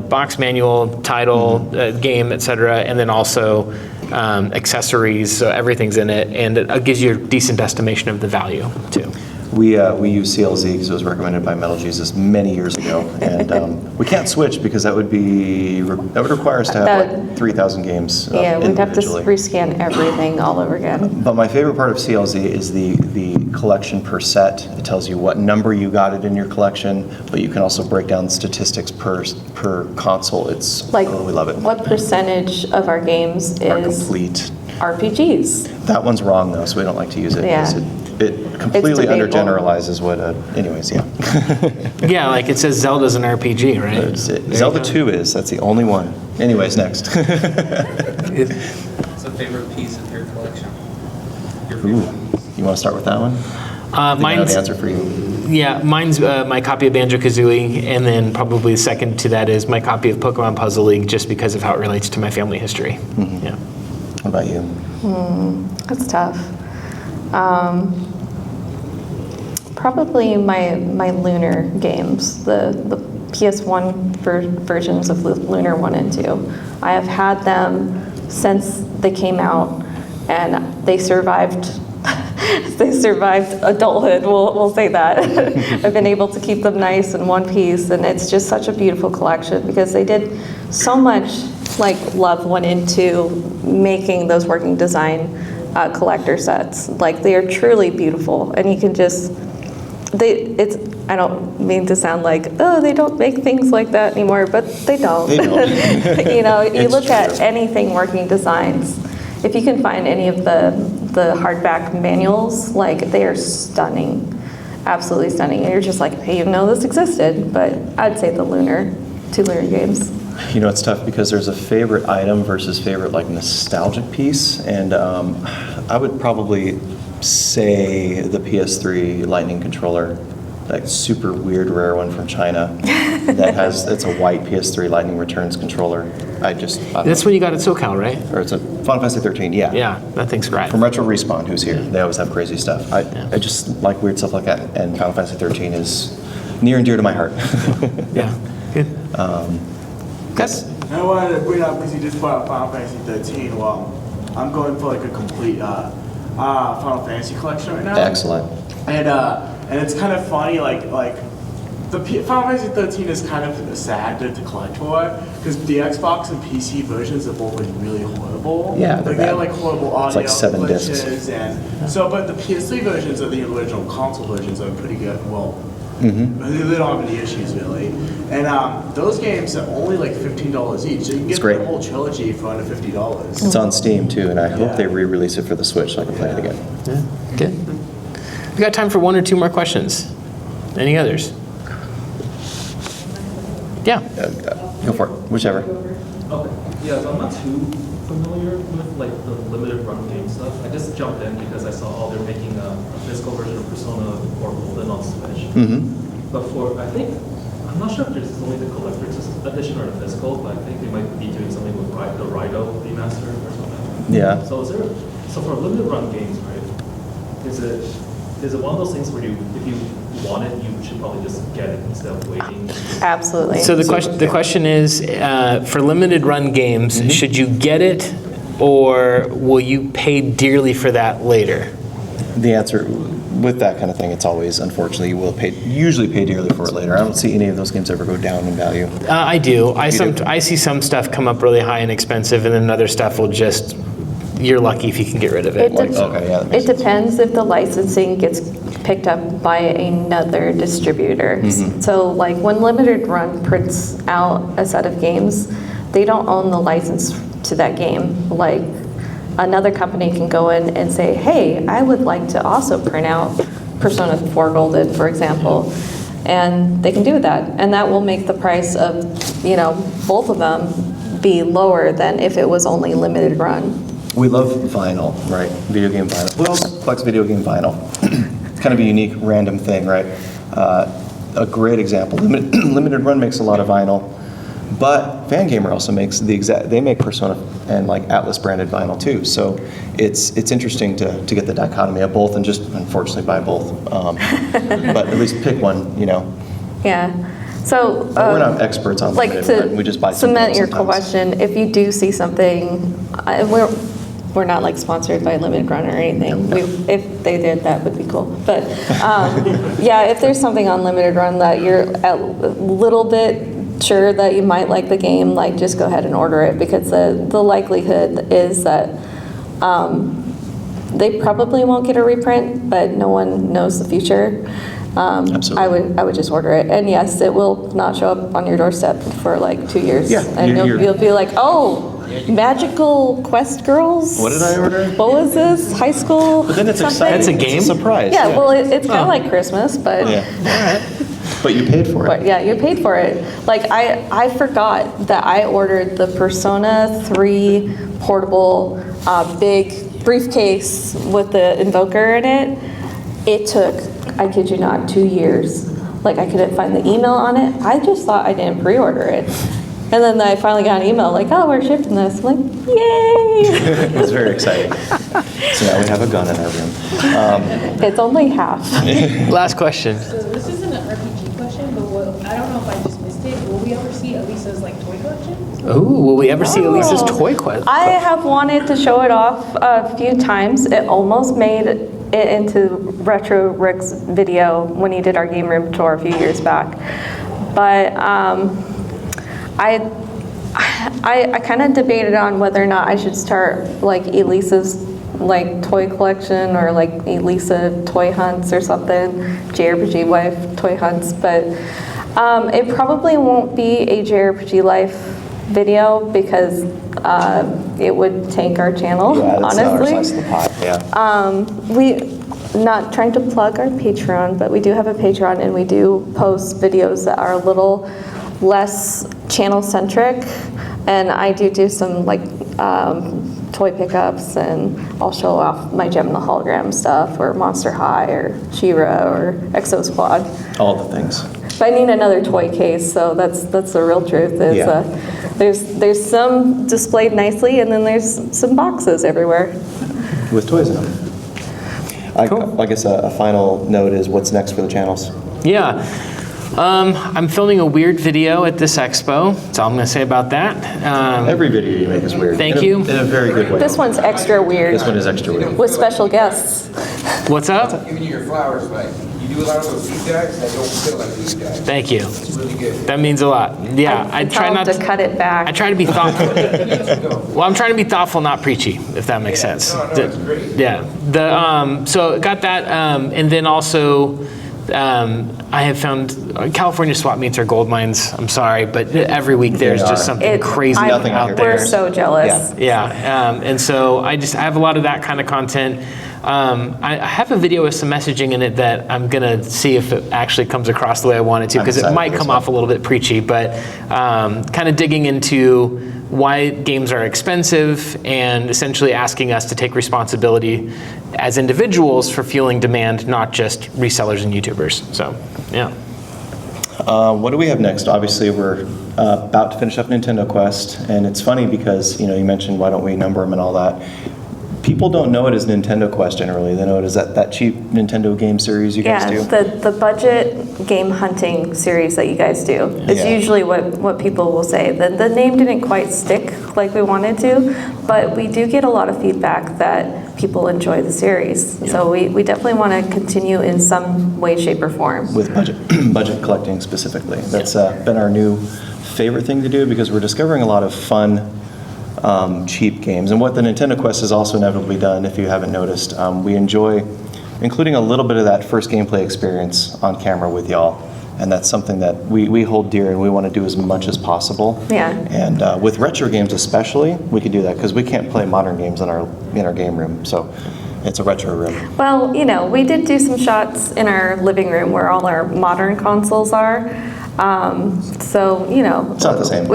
box manual, title, game, etc., and then also accessories. So everything's in it, and it gives you a decent estimation of the value too. We use CLZ because it was recommended by Metal Jesus many years ago, and we can't switch because that would require us to have 3,000 games. Yeah, we'd have to individually. rescan everything all over again. But my favorite part of CLZ is the collection per set. It tells you what number you got it in your collection, but you can also break down statistics per console. It's we love it. What percentage of our games Are is complete. RPGs? That one's wrong though, so we don't like to use it. Yeah. It completely debatable. undergeneralizes what. Anyways, yeah. Yeah, like it says Zelda's an RPG, right? Zelda 2 is. That's the only one. Anyways, next. What's a favorite piece of your collection? Your favorite Ooh, you want to start with that one? I think I have Mine's the answer for you. Yeah, mine's my copy of Banjo-Kazooie, and then probably second to that is my copy of Pokemon Puzzle League, just because of how it relates to my family history. Mm-hmm. Yeah. What about you? That's tough. Probably my Lunar games, the PS1 versions of Lunar 1 and 2. I have had them since they came out, and they survived. They survived adulthood. We'll say that. I've been able to keep them nice in one piece, and it's just such a beautiful collection because they did so much love went into making those working design collector sets. They are truly beautiful, and you can just. I don't mean to sound like, oh, they don't make things like that anymore, but they don't. They don't. You look at anything working designs. If you can find any of the hardback manuals, they are stunning, absolutely stunning. And you're just like, hey, this existed. But I'd say the two Lunar games. It's tough because there's a favorite item versus favorite nostalgic piece, and I would probably say the PS3 Lightning controller, that super weird rare one from China it's a white PS3 Lightning Returns controller. That's when you got it SoCal, right? Or it's a Final Fantasy 13, yeah. Yeah, that thing's great. From Retro Respawn, who's here. They always have crazy stuff. I just like weird stuff like that, and Final Fantasy 13 is near and dear to my heart. Yeah, good. I wanted to bring up because you just brought up Final Fantasy 13. Well, I'm going for like a complete Final Fantasy collection right now. Excellent. And it's kind of funny, like the Final Fantasy 13 is kind of sad to collect for, because the Xbox and PC versions have both been really horrible. Yeah, like they have like horrible audio It's like 7 glitches, discs. and so. But the PS3 versions of the original console versions are pretty good. Well, Mm-hmm. they don't have any issues really. And those games are only like $15 each. So you can get great. the whole trilogy for under $50. It's on Steam too, and I hope Yeah. they re-release it for the Switch so I can play it again. Yeah, good. We got time for 1 or 2 more questions. Any others? Yeah. Go for it, whichever. Okay. Yeah, so I'm not too familiar with like the limited run game stuff. I just jumped in because I saw they're making a physical version of Persona 4 Golden on Switch. Mm-hmm. But I'm not sure if there's only the collector's edition or the physical, but I think they might be doing something with the Rido remaster or something. Yeah. So for limited run games, right? Is it one of those things where if you want it, you should probably just get it instead of waiting? Absolutely. So the question is, for limited run games, should you get it, or will you pay dearly for that later? The answer with that kind of thing, it's always, unfortunately, you will usually pay dearly for it later. I don't see any of those games ever go down in value. I do. I do? see some stuff come up really high and expensive, and then other stuff will just, you're lucky if you can get rid of it. Okay, yeah, that makes It depends if the licensing gets picked up by another distributor. Mm-hmm. So like when Limited Run prints out a set of games, they don't own the license to that game. Like another company can go in and say, hey, I would like to also print out Persona 4 Golden, for example. And they can do that. And that will make the price of, both of them be lower than if it was only Limited Run. We love vinyl, right? Video game vinyl. Who else collects video game vinyl? It's kind of a unique, random thing, right? A great example. Limited Run makes a lot of vinyl, but Fangamer also makes they make Persona and like Atlas branded vinyl too. So it's interesting to get the dichotomy of both and just unfortunately buy both. But at least pick one, Yeah. So we're not experts on like Limited Run. We just buy to something cement your sometimes. question, if you do see something, we're not like sponsored by Limited Run or anything. If they did, that would be cool. But yeah, if there's something on Limited Run that you're a little bit sure that you might like the game, like just go ahead and order it, because the likelihood is that they probably won't get a reprint, but no one knows the future. Absolutely. I would just order it, and yes, it will not show up on your doorstep for like 2 years. Yeah, and you'll be like, oh, Magical Quest Girls. What did I order? What was this? High school? But then it's something? exciting. That's a game? It's a surprise. Yeah, well, it's kind of like Christmas, but But you paid for it. but yeah, you paid for it. Like I forgot that I ordered the Persona 3 portable big briefcase with the Invoker in it. It took, I kid you not, 2 years. Like I couldn't find the email on it. I just thought I didn't pre-order it. And then I finally got an email like, oh, we're shipping this. I'm like, yay! It was very exciting. So now we have a gun in our room. It's only half. Last question. So this isn't an RPG question, but I don't know if I just missed it. Will we ever see Elisa's like toy collection? Ooh, will we ever see Elisa's toy quest? I have wanted to show it off a few times. It almost made it into Retro Rick's video when he did our game room tour a few years back. But I kind of debated on whether or not I should start like Elisa's like toy collection or like Elisa toy hunts or something, JRPG wife toy hunts, but it probably won't be a JRPG life video because it would tank our channel, Yeah, that's not our honestly. slice of the pie. Yeah. We not trying to plug our Patreon, but we do have a Patreon and we do post videos that are a little less channel centric, and I do some like toy pickups, and I'll show off my Gem and the Hologram stuff or Monster High or She-Ra or Exo Squad. All the things. But I need another toy case, so that's the real truth. Is Yeah. there's some displayed nicely, and then there's some boxes everywhere. With toys in them. I guess a final note is what's next for the channels? Yeah. I'm filming a weird video at this expo. That's all I'm going to say about that. Every video you make is weird. Thank you. In a very good way. This one's extra weird. This one is extra weird. With special guests. What's up? Giving you your flowers, like, you do a lot of those deep dives that don't feel like deep dives. Thank you. It's really good. That means a lot. Yeah, I try Tell not them to cut it back. I try to be thoughtful. Well, I'm trying to be thoughtful, not preachy, if that makes sense. No, it's great. Yeah. So got that, and then also I have found California swap meets are gold mines. I'm sorry, but every week there's just something crazy Nothing out out here. there. We're so jealous. Yeah, and so I have a lot of that kind of content. I have a video with some messaging in it that I'm gonna see if it actually comes across the way I want it to, because it might come off a little bit preachy, but kind of digging into why games are expensive and essentially asking us to take responsibility as individuals for fueling demand, not just resellers and YouTubers. So, yeah. What do we have next? Obviously, we're about to finish up Nintendo Quest, and it's funny because you mentioned why don't we number them and all that. People don't know it as Nintendo Quest generally. They know it as that cheap Nintendo game series you guys do. The budget game hunting series that you guys do is usually what people will say. The name didn't quite stick like we wanted to, but we do get a lot of feedback that people enjoy the series. Yeah. So we definitely want to continue in some way, shape, or form. With budget collecting specifically. That's been our new favorite thing to do because we're discovering a lot of fun cheap games. And what the Nintendo Quest has also inevitably done, if you haven't noticed, we enjoy including a little bit of that first gameplay experience on camera with y'all. And that's something that we hold dear and we want to do as much as possible. Yeah. And with retro games especially, we can do that because we can't play modern games in our game room. So it's a retro room. Well, we did do some shots in our living room where all our modern consoles are. So, it's not the same.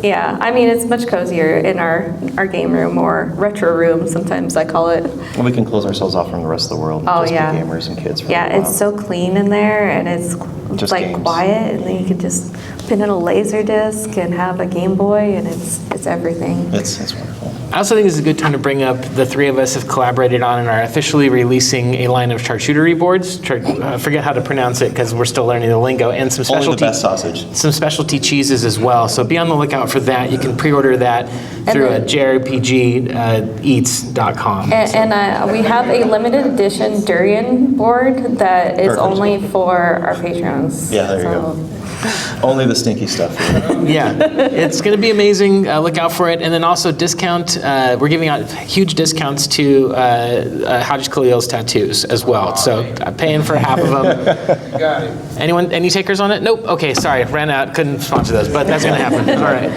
Yeah, I mean, it's much cozier in our game room or retro room, sometimes I call it. And we can close ourselves off from the rest of the world and just be gamers and kids for a while. It's so clean in there and it's just like games. Quiet, and then you can just pin in a laser disc and have a Game Boy, and it's everything. It's wonderful. I also think it's a good time to bring up the three of us have collaborated on and are officially releasing a line of charcuterie boards. I forget how to pronounce it because we're still learning the lingo, and some Only specialty the best sausage. Some specialty cheeses as well. So be on the lookout for that. You can pre-order that through jrpgeats.com. And we have a limited edition durian board that is only for our patrons. Yeah, there you go. Only the stinky stuff. Yeah, it's going to be amazing. Look out for it. And then also discount. We're giving out huge discounts to Hajj Khalil's tattoos as well. So I'm paying for half of them. You got it. Any takers on it? Nope. Okay, sorry, ran out. Couldn't sponsor those, but that's going to happen. All right.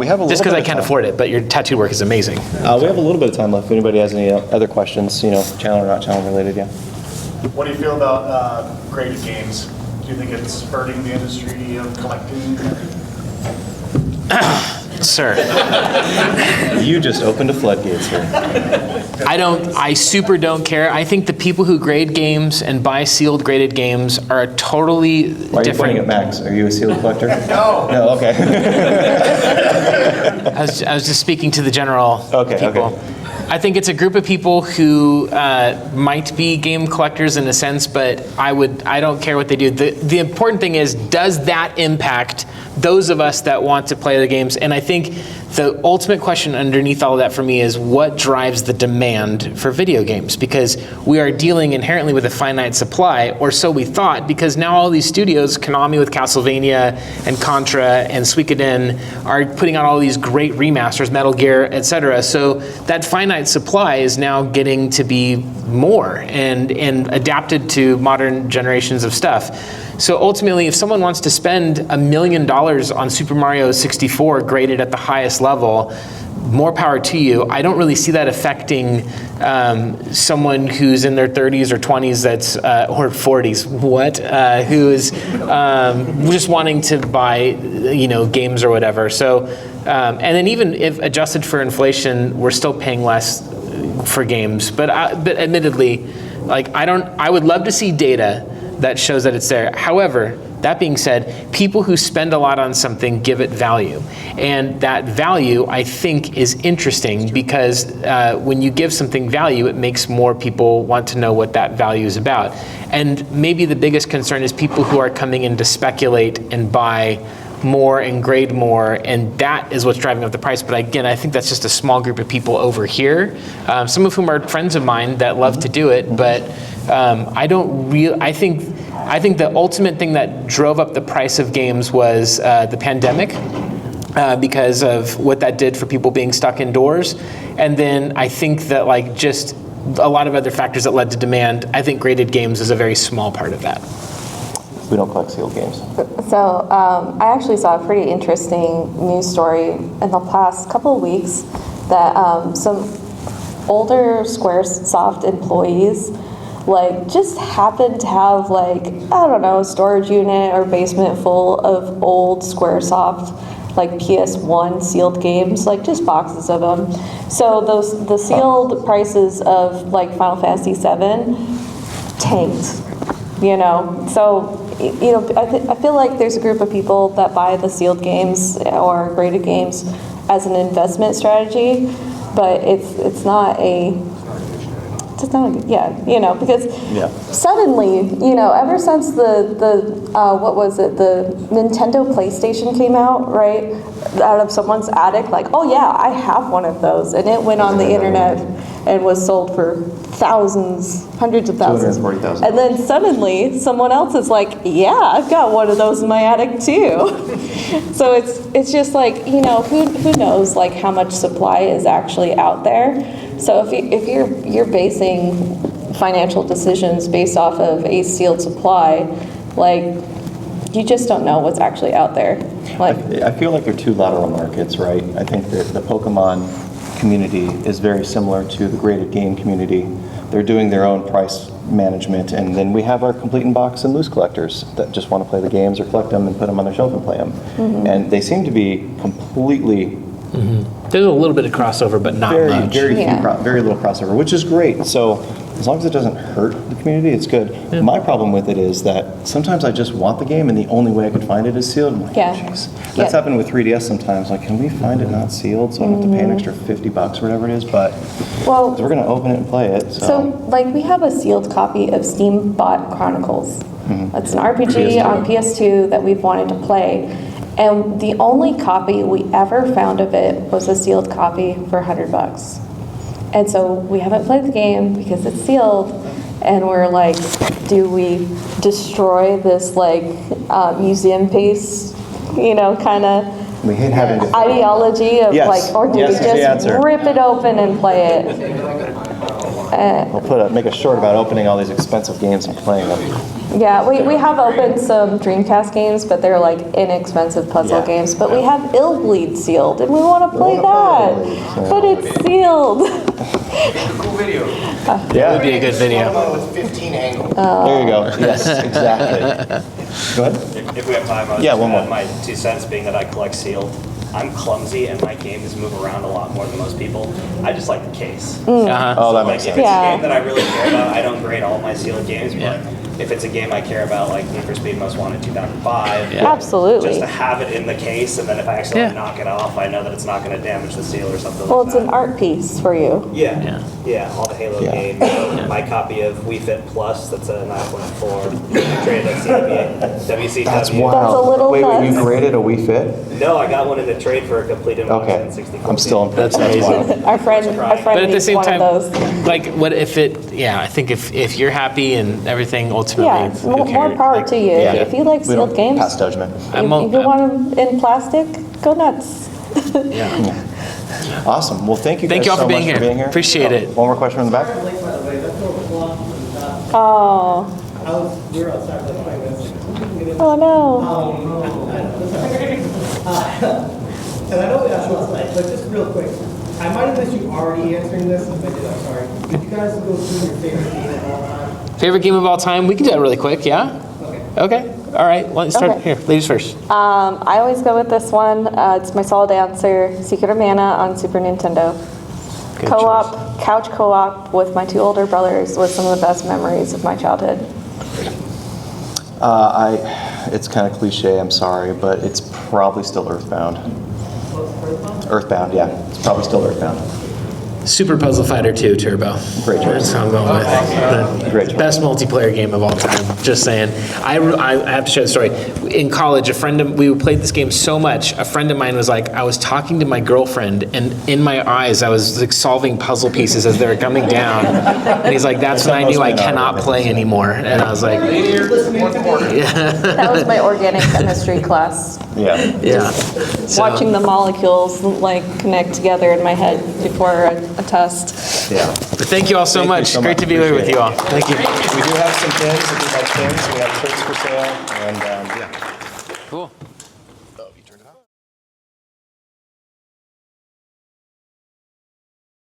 We have a Just because I can't afford it, but your tattoo work is amazing. We have a little bit of time left. If anybody has any other questions, channel or not channel related, yeah. What do you feel about graded games? Do you think it's hurting the industry of collecting? Sir. You just opened a floodgates here. I super don't care. I think the people who grade games and buy sealed graded games are totally different. Why are you pointing at Max? Are you a sealed collector? No. No, okay. I was just speaking to the general people. Okay. I think it's a group of people who might be game collectors in a sense, but I don't care what they do. The important thing is, does that impact those of us that want to play the games? And I think the ultimate question underneath all of that for me is what drives the demand for video games? Because we are dealing inherently with a finite supply, or so we thought, because now all these studios, Konami with Castlevania and Contra and Suikoden, are putting out all these great remasters, Metal Gear, etc. So that finite supply is now getting to be more and adapted to modern generations of stuff. So ultimately, if someone wants to spend $1 million on Super Mario 64 graded at the highest level, more power to you. I don't really see that affecting someone who's in their 30s or 20s or 40s, who is just wanting to buy, games or whatever. So, and then even if adjusted for inflation, we're still paying less for games. But admittedly, I would love to see data that shows that it's there. However, That being said, people who spend a lot on something give it value. And that value, I think, is interesting because when you give something value, it makes more people want to know what that value is about. And maybe the biggest concern is people who are coming in to speculate and buy more and grade more, and that is what's driving up the price. But again, I think that's just a small group of people over here, some of whom are friends of mine that love to do it, but I think the ultimate thing that drove up the price of games was the pandemic, because of what that did for people being stuck indoors. And then I think that like just a lot of other factors that led to demand, I think graded games is a very small part of that. We don't collect sealed games. So I actually saw a pretty interesting news story in the past couple of weeks that some older Squaresoft employees like just happened to have like, I don't know, a storage unit or basement full of old Squaresoft like PS1 sealed games, like just boxes of them. So the sealed prices of like Final Fantasy VII tanked, you know. So you know, I feel like there's a group of people that buy the sealed games or graded games as an investment strategy, but it's not yeah, you know, because suddenly, you know, ever since the what was it, the Nintendo PlayStation came out, right, out of someone's attic, like, oh yeah, I have one of those, and it went on the internet and was sold for thousands, hundreds of thousands. 240,000. And then suddenly someone else is like, yeah, I've got one of those in my attic too. So it's just like, you know, who knows like how much supply is actually out there. So if you're basing financial decisions based off of a sealed supply, like you just don't know what's actually out there. Like I feel like they're two lateral markets, right? I think that the Pokemon community is very similar to the graded game community. They're doing their own price management, and then we have our complete in box and loose collectors that just want to play the games or collect them and put them on their shelf and play them. Mm-hmm. And they seem to be completely There's a little bit of crossover, but not much. Very little crossover, which is great. So as long as it doesn't hurt the community, it's good. Yeah. My problem with it is that sometimes I just want the game, and the only way I could find it is sealed. I'm like, jeez. That's happened with 3DS sometimes. Like, can we find it not sealed so I don't have to pay an extra $50 or whatever it is? But we're going to open it and play it. So like, we have a sealed copy of Steambot Chronicles. Mm-hmm. It's an RPG on PS2 that we've wanted to play. And the only copy we ever found of it was a sealed copy for $100. And so we haven't played the game because it's sealed, and we're like, do we destroy this like museum piece, you know, kind of we hate having ideology of like, or do we just rip it open and play it? We'll make a short about opening all these expensive games and playing them. Yeah, we have opened some Dreamcast games, but they're like inexpensive puzzle games. But we have Illbleed sealed, and we want to play that. But it's sealed. Cool video. It would be a good video. With 15 angles. There you go. Yes, exactly. Go ahead. If we have time, I was one more. my 2 cents being that I collect sealed. I'm clumsy, and my games move around a lot more than most people. I just like the case. Oh, that makes sense. If it's a game that I really care about, I don't grade all my sealed games, but if it's a game I care about, like Need for Speed Most Wanted 2005, absolutely, just to have it in the case, and then if I accidentally knock it off, I know that it's not going to damage the seal or something. Well, like it's an art piece for you. Yeah, all the Halo games. My copy of Wii Fit Plus, that's a 9.4. Traded at WCW. That's wild. That's a little Wait, you graded a Wii Fit? No, I got one in the trade for a complete inbox. Okay, I'm still impressed. That's amazing. Our friend But at the same one time, of those. like, what if it? Yeah, I think if you're happy and everything, ultimately, more power to you. If you like sealed games, pass judgment. If you want them in plastic, go nuts. Awesome. Well, thank you guys all so for being much here. for being here. Appreciate it. One more question in the back. Oh. We were outside for like 5 minutes. Oh no. And I know we asked last night, but just real quick, I might have missed you already answering this. If I did, I'm sorry. Could you guys go through your favorite game of all time? Favorite game of all time? We can do that really quick. Yeah. Okay. All right. Let's start here. Ladies first. I always go with this one. It's my solid answer, Secret of Mana on Super Nintendo. Co-op, couch co-op with my 2 older brothers was some of the best memories of my childhood. it's kind of cliche, I'm sorry, but it's probably still Earthbound. Earthbound, yeah. It's probably still Earthbound. Super Puzzle Fighter 2 Turbo. Great choice. That's how I'm going with. Great choice. Best multiplayer game of all time. Just saying. I have to share the story. In college, we played this game so much. A friend of mine was like, I was talking to my girlfriend, and in my eyes, I was like solving puzzle pieces as they were coming down. And he's like, that's when I knew I cannot play anymore. And I was like, That was my organic chemistry class. Yeah. yeah. Watching the molecules like connect together in my head before a test. Yeah. But thank you all so Thank you much. so Great much. to be here with you all. Appreciate Thank you. We do have some pins. If you like pins, we have shirts for sale. And yeah. Cool.